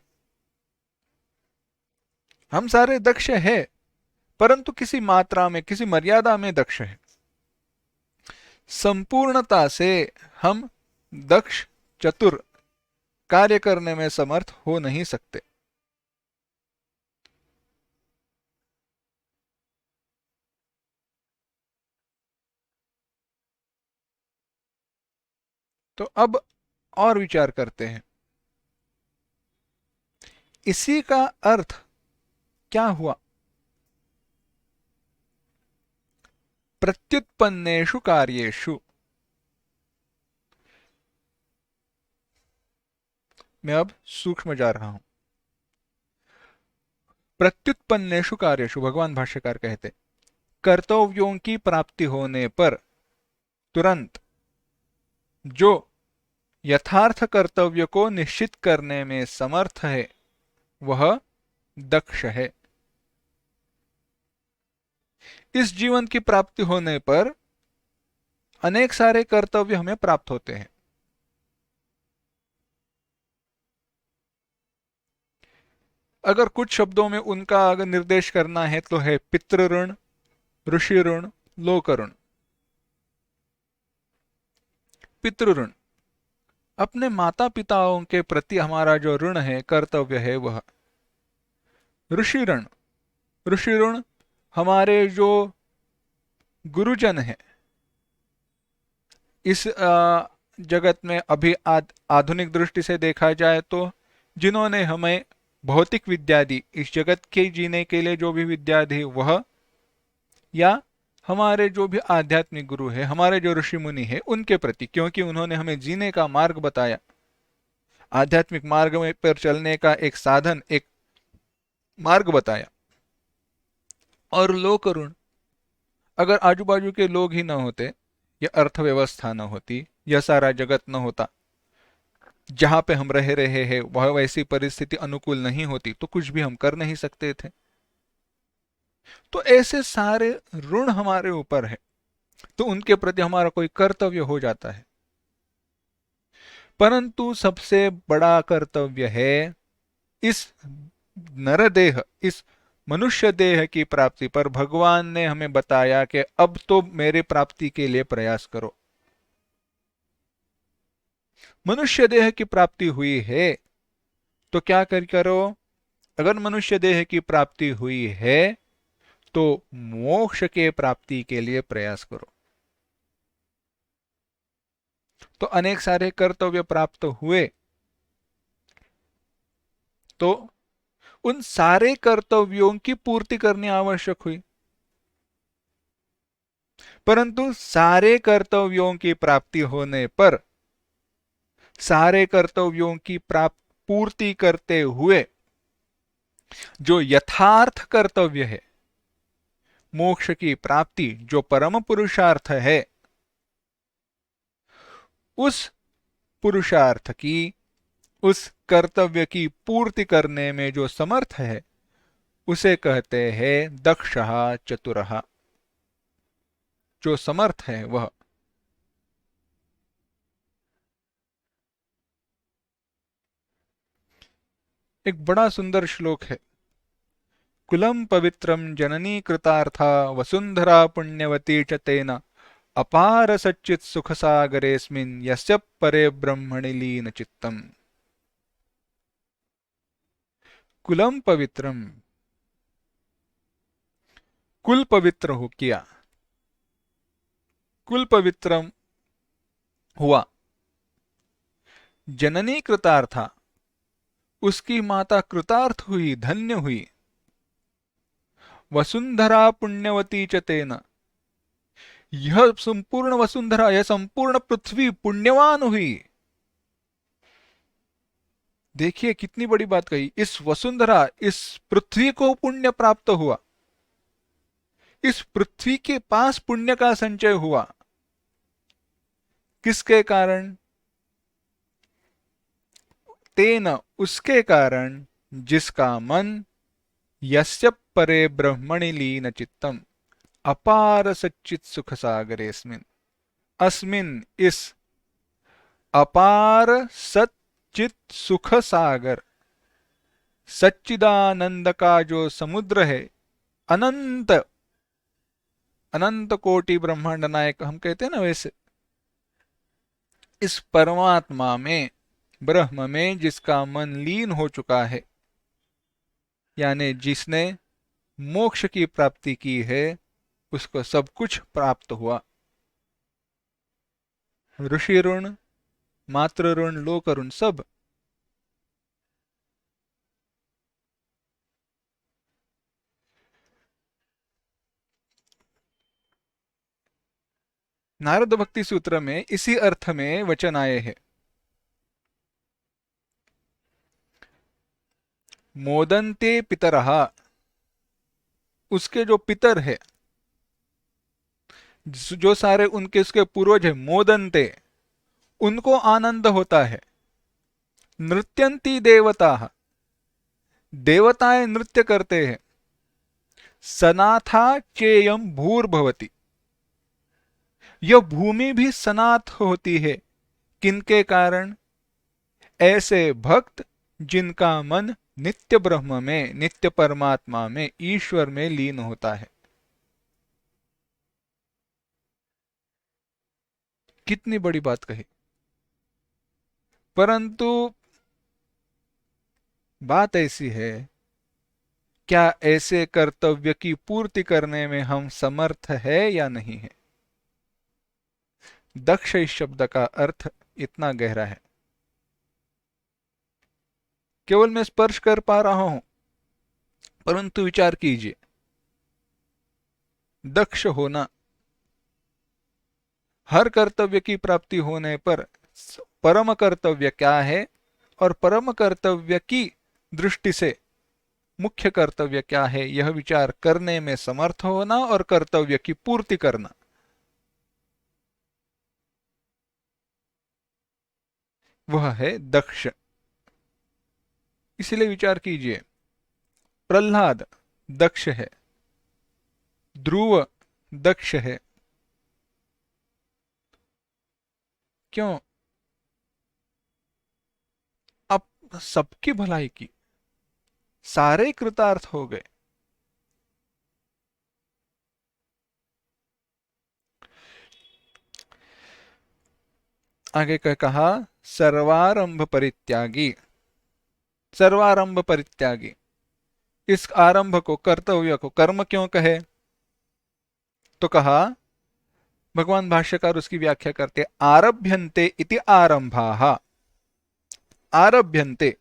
हम सारे दक्ष है, परंतु किसी मात्रा में, किसी मर्यादा में दक्ष है। संपूर्णता से हम दक्ष चतुर कार्य करने में समर्थ हो नहीं सकते। तो अब और विचार करते हैं, इसी का अर्थ क्या हुआ। प्रत्युत्पन्नेषु कार्येषु, मैं अब सूक्ष्म जा रहा हूं। प्रत्युत्पन्नेषु कार्येषु, भगवान भाष्यकार कहते, कर्तव्यों की प्राप्ति होने पर तुरंत जो यथार्थ कर्तव्य को निश्चित करने में समर्थ है, वह दक्ष है। इस जीवन की प्राप्ति होने पर अनेक सारे कर्तव्य हमें प्राप्त होते हैं। अगर कुछ शब्दों में उनका अगर निर्देश करना है तो है पितृ ऋण, ऋषि ऋण, लोक ऋण। पितृ ऋण, अपने माता पिताओं के प्रति हमारा जो ऋण है, कर्तव्य है, वह। ऋषि ऋण, ऋषि ऋण हमारे जो गुरुजन है, इस जगत में अभी आधुनिक दृष्टि से देखा जाए तो जिन्होंने हमें भौतिक विद्या दी, इस जगत के जीने के लिए जो भी विद्या दी वह, या हमारे जो भी आध्यात्मिक गुरु है, हमारे जो ऋषि मुनि है, उनके प्रति, क्योंकि उन्होंने हमें जीने का मार्ग बताया, आध्यात्मिक मार्ग में पर चलने का एक साधन, एक मार्ग बताया। और लोक ऋण, अगर आजू बाजू के लोग ही न होते, या अर्थव्यवस्था न होती, यह सारा जगत न होता, जहां पे हम रह रहे हैं वह वैसी परिस्थिति अनुकूल नहीं होती, तो कुछ भी हम कर नहीं सकते थे। तो ऐसे सारे ऋण हमारे ऊपर है, तो उनके प्रति हमारा कोई कर्तव्य हो जाता है। परंतु सबसे बड़ा कर्तव्य है इस नरदेह, इस मनुष्य देह की प्राप्ति पर भगवान ने हमें बताया कि अब तो मेरे प्राप्ति के लिए प्रयास करो। मनुष्य देह की प्राप्ति हुई है तो क्या करो। अगर मनुष्य देह की प्राप्ति हुई है तो मोक्ष के प्राप्ति के लिए प्रयास करो। तो अनेक सारे कर्तव्य प्राप्त हुए, तो उन सारे कर्तव्यों की पूर्ति करनी आवश्यक हुई। परंतु सारे कर्तव्यों की प्राप्ति होने पर, सारे कर्तव्यों की प्राप्त पूर्ति करते हुए जो यथार्थ कर्तव्य है, मोक्ष की प्राप्ति, जो परम पुरुषार्थ है, उस पुरुषार्थ की, उस कर्तव्य की पूर्ति करने में जो समर्थ है, उसे कहते हैं दक्षः चतुरः। जो समर्थ है वह। एक बड़ा सुंदर श्लोक है। कुलम पवित्रम जननी कृतार्था वसुंधरा पुण्यवती च तेन अपार सच्चित सुख सागरेस्मिन् यस्य परे ब्रह्मणि लीन चित्तम। कुलम पवित्रम, कुल पवित्र हो किया, कुल पवित्रम हुआ। जननी कृतार्था, उसकी माता कृतार्थ हुई, धन्य हुई। वसुंधरा पुण्यवती च तेन, यह संपूर्ण वसुंधरा, यह संपूर्ण पृथ्वी पुण्यवान हुई। देखिए कितनी बड़ी बात कही। इस वसुंधरा, इस पृथ्वी को पुण्य प्राप्त हुआ, इस पृथ्वी के पास पुण्य का संचय हुआ। किसके कारण? तेन, उसके कारण, जिसका मन यस्य परे ब्रह्मणि लीन चित्तम अपार सच्चित सुख सागरेस्मिन्, अस्मिन्, इस अपार सच्चित सुख सागर, सच्चिदानंद का जो समुद्र है, अनंत, अनंत कोटि ब्रह्मांड नायक हम कहते हैं ना, वैसे इस परमात्मा में, ब्रह्म में जिसका मन लीन हो चुका है, यानी जिसने मोक्ष की प्राप्ति की है, उसको सब कुछ प्राप्त हुआ। ऋषि ऋण, मातृ ऋण, लोक ऋण, सब। नारद भक्ति सूत्र में इसी अर्थ में वचन आए हैं। मोदन्ते पितरः, उसके जो पितर है, जो सारे उनके उसके पूर्वज है, मोदन्ते, उनको आनंद होता है। नृत्यंती देवता, देवताएं नृत्य करते हैं। सनाथा चेयम भूर्भवती, यह भूमि भी सनाथ होती है। किनके कारण? ऐसे भक्त जिनका मन नित्य ब्रह्म में, नित्य परमात्मा में, ईश्वर में लीन होता है। कितनी बड़ी बात कही। परंतु बात ऐसी है, क्या ऐसे कर्तव्य की पूर्ति करने में हम समर्थ है या नहीं है? दक्ष इस शब्द का अर्थ इतना गहरा है। केवल मैं स्पर्श कर पा रहा हूं, परंतु विचार कीजिए, दक्ष होना, हर कर्तव्य की प्राप्ति होने पर परम कर्तव्य क्या है और परम कर्तव्य की दृष्टि से मुख्य कर्तव्य क्या है, यह विचार करने में समर्थ होना और कर्तव्य की पूर्ति करना, वह है दक्ष। इसलिए विचार कीजिए, प्रहलाद दक्ष है, ध्रुव दक्ष है। क्यों? अब सबकी भलाई की, सारे कृतार्थ हो गए। आगे क्या कहा? सर्वारंभ परित्यागी, सर्वारंभ परित्यागी। इस आरंभ को, कर्तव्य को कर्म क्यों कहे? तो कहा, भगवान भाष्यकार उसकी व्याख्या करते, आरभ्यन्ते इति आरंभाः। आरभ्यन्ते,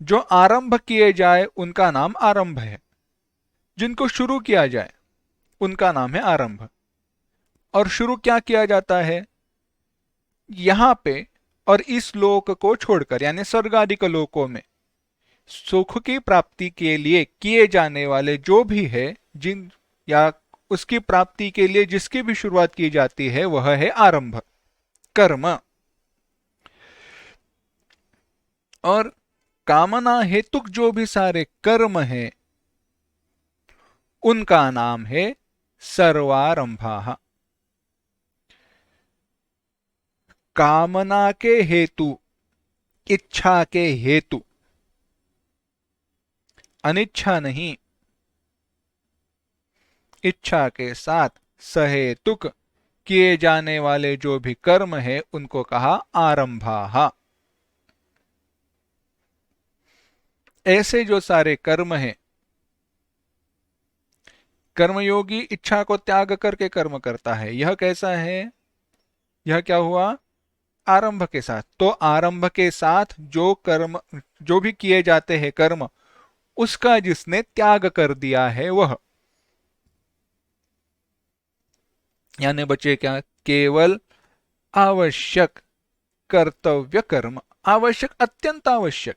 जो आरंभ किए जाए उनका नाम आरंभ है, जिनको शुरू किया जाए उनका नाम है आरंभ। और शुरू क्या किया जाता है यहां पे, और इस लोक को छोड़कर यानी स्वर्ग आदि के लोकों में सुख की प्राप्ति के लिए किए जाने वाले जो भी है, जिन या उसकी प्राप्ति के लिए जिसकी भी शुरुआत की जाती है वह है आरंभ कर्म। और कामना हेतुक जो भी सारे कर्म है उनका नाम है सर्वारंभा। कामना के हेतु, इच्छा के हेतु, अनिच्छा नहीं, इच्छा के साथ सहेतुक किए जाने वाले जो भी कर्म है उनको कहा आरंभा। ऐसे जो सारे कर्म हैं, कर्मयोगी इच्छा को त्याग करके कर्म करता है, यह कैसा है, यह क्या हुआ आरंभ के साथ। तो आरंभ के साथ जो कर्म, जो भी किए जाते हैं कर्म, उसका जिसने त्याग कर दिया है वह, यानी बचे क्या, केवल आवश्यक कर्तव्य कर्म, आवश्यक अत्यंत आवश्यक।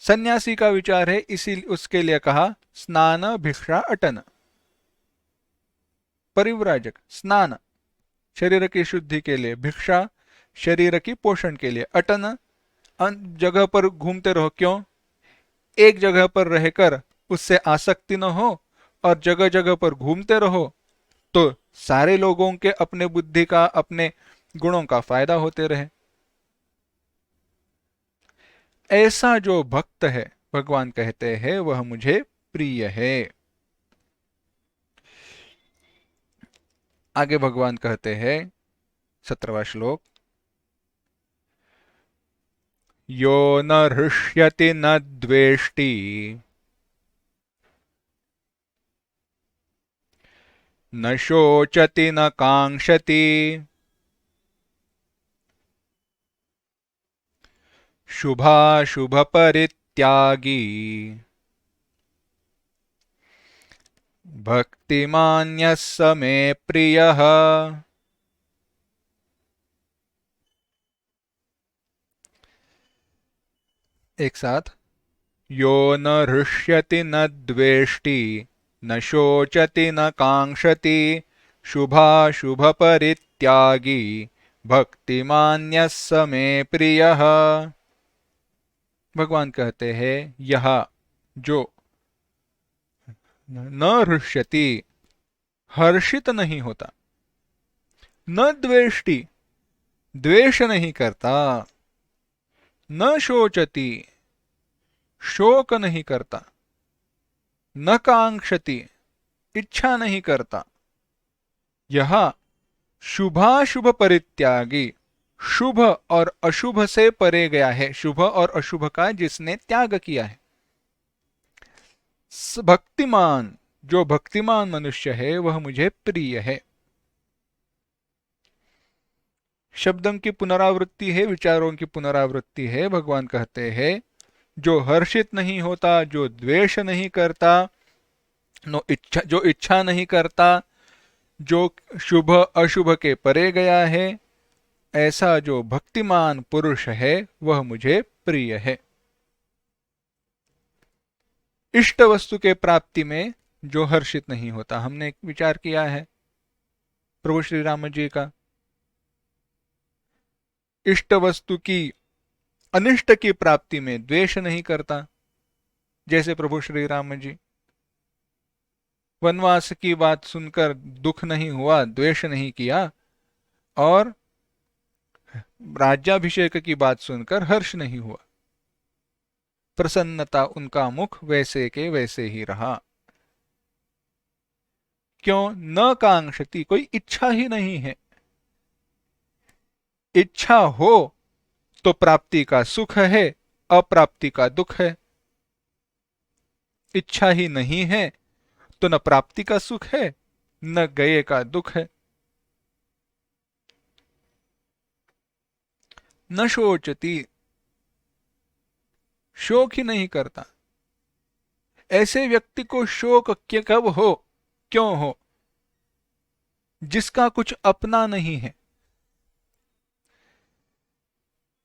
सन्यासी का विचार है, इसी उसके लिए कहा स्नान भिक्षा अटन। परिव्राजक स्नान शरीर की शुद्धि के लिए, भिक्षा शरीर की पोषण के लिए, अटन जगह पर घूमते रहो। क्यों, एक जगह पर रहकर उससे आसक्ति न हो और जगह जगह पर घूमते रहो तो सारे लोगों के अपने बुद्धि का, अपने गुणों का फायदा होते रहे। ऐसा जो भक्त है भगवान कहते हैं वह मुझे प्रिय है। आगे भगवान कहते हैं 17वां श्लोक, यो न हृष्यति न द्वेष्टि न शोचति न कांक्षति शुभाशुभ परित्यागी भक्तिमान्यः स मे प्रियः। एक साथ, यो न हृष्यति न द्वेष्टि न शोचति न कांक्षति शुभाशुभ परित्यागी भक्तिमान्यः स मे प्रियः। भगवान कहते हैं यह जो न हृष्यति, हर्षित नहीं होता, न द्वेष्टि, द्वेष नहीं करता, न शोचति, शोक नहीं करता, न कांक्षति, इच्छा नहीं करता, यह शुभाशुभ परित्यागी, शुभ और अशुभ से परे गया है, शुभ और अशुभ का जिसने त्याग किया है। भक्तिमान, जो भक्तिमान मनुष्य है वह मुझे प्रिय है। शब्दों की पुनरावृत्ति है, विचारों की पुनरावृत्ति है। भगवान कहते हैं जो हर्षित नहीं होता, जो द्वेष नहीं करता, जो इच्छा नहीं करता, जो शुभ अशुभ के परे गया है, ऐसा जो भक्तिमान पुरुष है वह मुझे प्रिय है। इष्ट वस्तु के प्राप्ति में जो हर्षित नहीं होता, हमने एक विचार किया है प्रभु श्री राम जी का। इष्ट वस्तु की, अनिष्ट की प्राप्ति में द्वेष नहीं करता, जैसे प्रभु श्री राम जी। वनवास की बात सुनकर दुख नहीं हुआ, द्वेष नहीं किया, और राज्याभिषेक की बात सुनकर हर्ष नहीं हुआ, प्रसन्नता उनका मुख वैसे के वैसे ही रहा। क्यों, न कांक्षति, कोई इच्छा ही नहीं है। इच्छा हो तो प्राप्ति का सुख है, अप्राप्ति का दुख है। इच्छा ही नहीं है तो न प्राप्ति का सुख है न गए का दुख है। न शोचती, शोक ही नहीं करता। ऐसे व्यक्ति को शोक कब हो, क्यों हो? जिसका कुछ अपना नहीं है।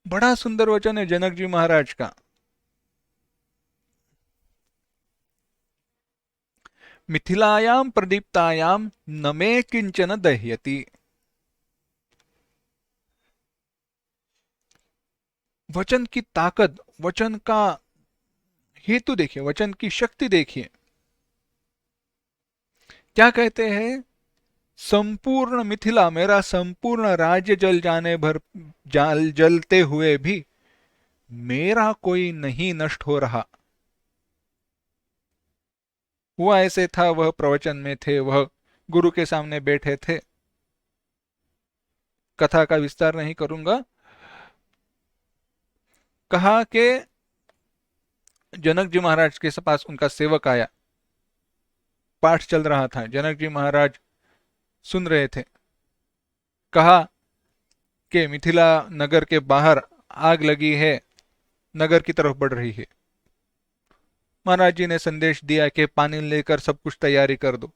बड़ा सुंदर वचन है जनक जी महाराज का। मिथिलायां प्रदीप्तायां न मे किंचन दह्यति। वचन की ताकत, वचन का हेतु देखिए, वचन की शक्ति देखिए। क्या कहते हैं? संपूर्ण मिथिला, मेरा संपूर्ण राज्य जल जाने भर, जलते हुए भी मेरा कोई नहीं नष्ट हो रहा। हुआ ऐसे था, वह प्रवचन में थे, वह गुरु के सामने बैठे थे। कथा का विस्तार नहीं करूंगा। कहा कि जनक जी महाराज के पास उनका सेवक आया। पाठ चल रहा था, जनक जी महाराज सुन रहे थे। कहा कि मिथिला नगर के बाहर आग लगी है, नगर की तरफ बढ़ रही है। महाराज जी ने संदेश दिया कि पानी लेकर सब कुछ तैयारी कर दो।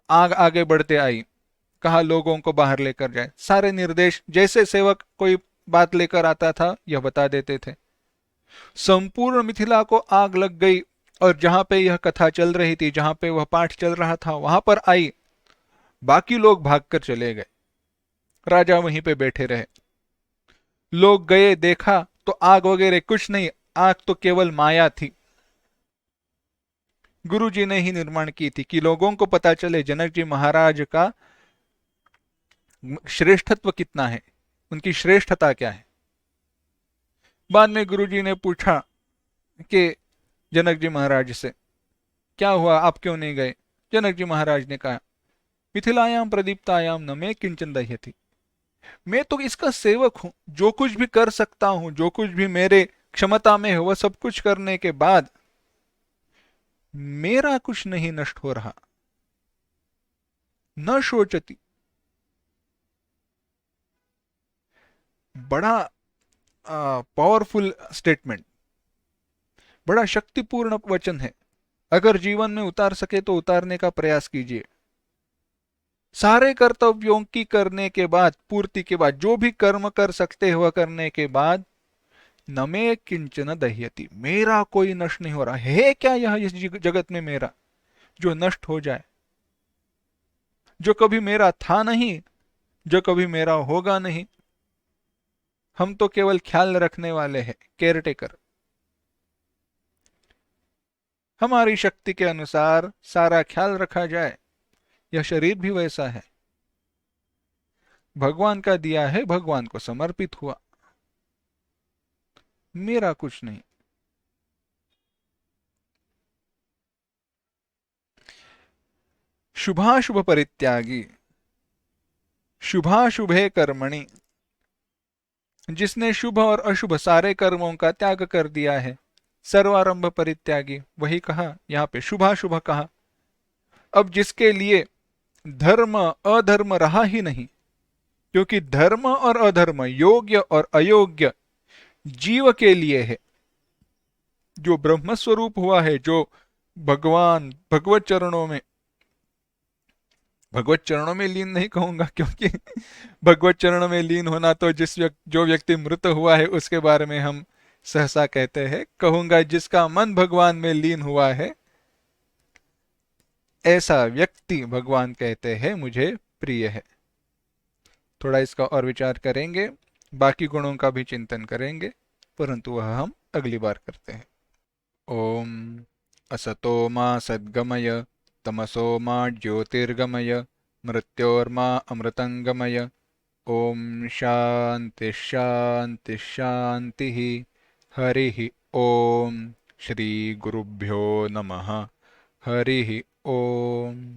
आग आगे बढ़ते आई। कहा लोगों को बाहर लेकर जाए। सारे निर्देश जैसे सेवक कोई बात लेकर आता था यह बता देते थे। संपूर्ण मिथिला को आग लग गई, और जहां पे यह कथा चल रही थी, जहां पे वह पाठ चल रहा था, वहां पर आई। बाकी लोग भागकर चले गए, राजा वहीं पे बैठे रहे। लोग गए, देखा तो आग वगैरह कुछ नहीं, आग तो केवल माया थी। गुरु जी ने ही निर्माण की थी कि लोगों को पता चले जनक जी महाराज का श्रेष्ठत्व कितना है, उनकी श्रेष्ठता क्या है। बाद में गुरु जी ने पूछा कि जनक जी महाराज से, क्या हुआ, आप क्यों नहीं गए? जनक जी महाराज ने कहा, मिथिलायाम प्रदीप्तायाम न मे किंचन दह्यति। मैं तो इसका सेवक हूं, जो कुछ भी कर सकता हूं, जो कुछ भी मेरे क्षमता में है, वह सब कुछ करने के बाद मेरा कुछ नहीं नष्ट हो रहा। न शोचति। बड़ा पावरफुल स्टेटमेंट, बड़ा शक्तिपूर्ण वचन है। अगर जीवन में उतार सके तो उतारने का प्रयास कीजिए। सारे कर्तव्यों की करने के बाद, पूर्ति के बाद, जो भी कर्म कर सकते हो करने के बाद, न मे किंचन दह्यति, मेरा कोई नष्ट नहीं हो रहा है। क्या यह इस जगत में मेरा जो नष्ट हो जाए, जो कभी मेरा था नहीं, जो कभी मेरा होगा नहीं। हम तो केवल ख्याल रखने वाले हैं, केयरटेकर। हमारी शक्ति के अनुसार सारा ख्याल रखा जाए। यह शरीर भी वैसा है, भगवान का दिया है, भगवान को समर्पित हुआ, मेरा कुछ नहीं। शुभाशुभ परित्यागी, शुभाशुभे कर्मणि, जिसने शुभ और अशुभ सारे कर्मों का त्याग कर दिया है, सर्वारंभ परित्यागी, वही कहा, यहाँ पे शुभाशुभ कहा। अब जिसके लिए धर्म अधर्म रहा ही नहीं, क्योंकि धर्म और अधर्म, योग्य और अयोग्य जीव के लिए है। जो ब्रह्म स्वरूप हुआ है, जो भगवान भगवत चरणों में लीन नहीं कहूंगा, क्योंकि भगवत चरणों में लीन होना तो जो व्यक्ति मृत हुआ है उसके बारे में हम सहसा कहते हैं। कहूंगा जिसका मन भगवान में लीन हुआ है, ऐसा व्यक्ति भगवान कहते हैं मुझे प्रिय है। थोड़ा इसका और विचार करेंगे, बाकी गुणों का भी चिंतन करेंगे, परंतु वह हम अगली बार करते हैं। ओम असतो मा सद्गमय, तमसो मा ज्योतिर्गमय, मृत्योर्मा अमृतंगमय। ओम शांति शांति शांति। हरि ओम। श्री गुरुभ्यो नमः। हरि ओम।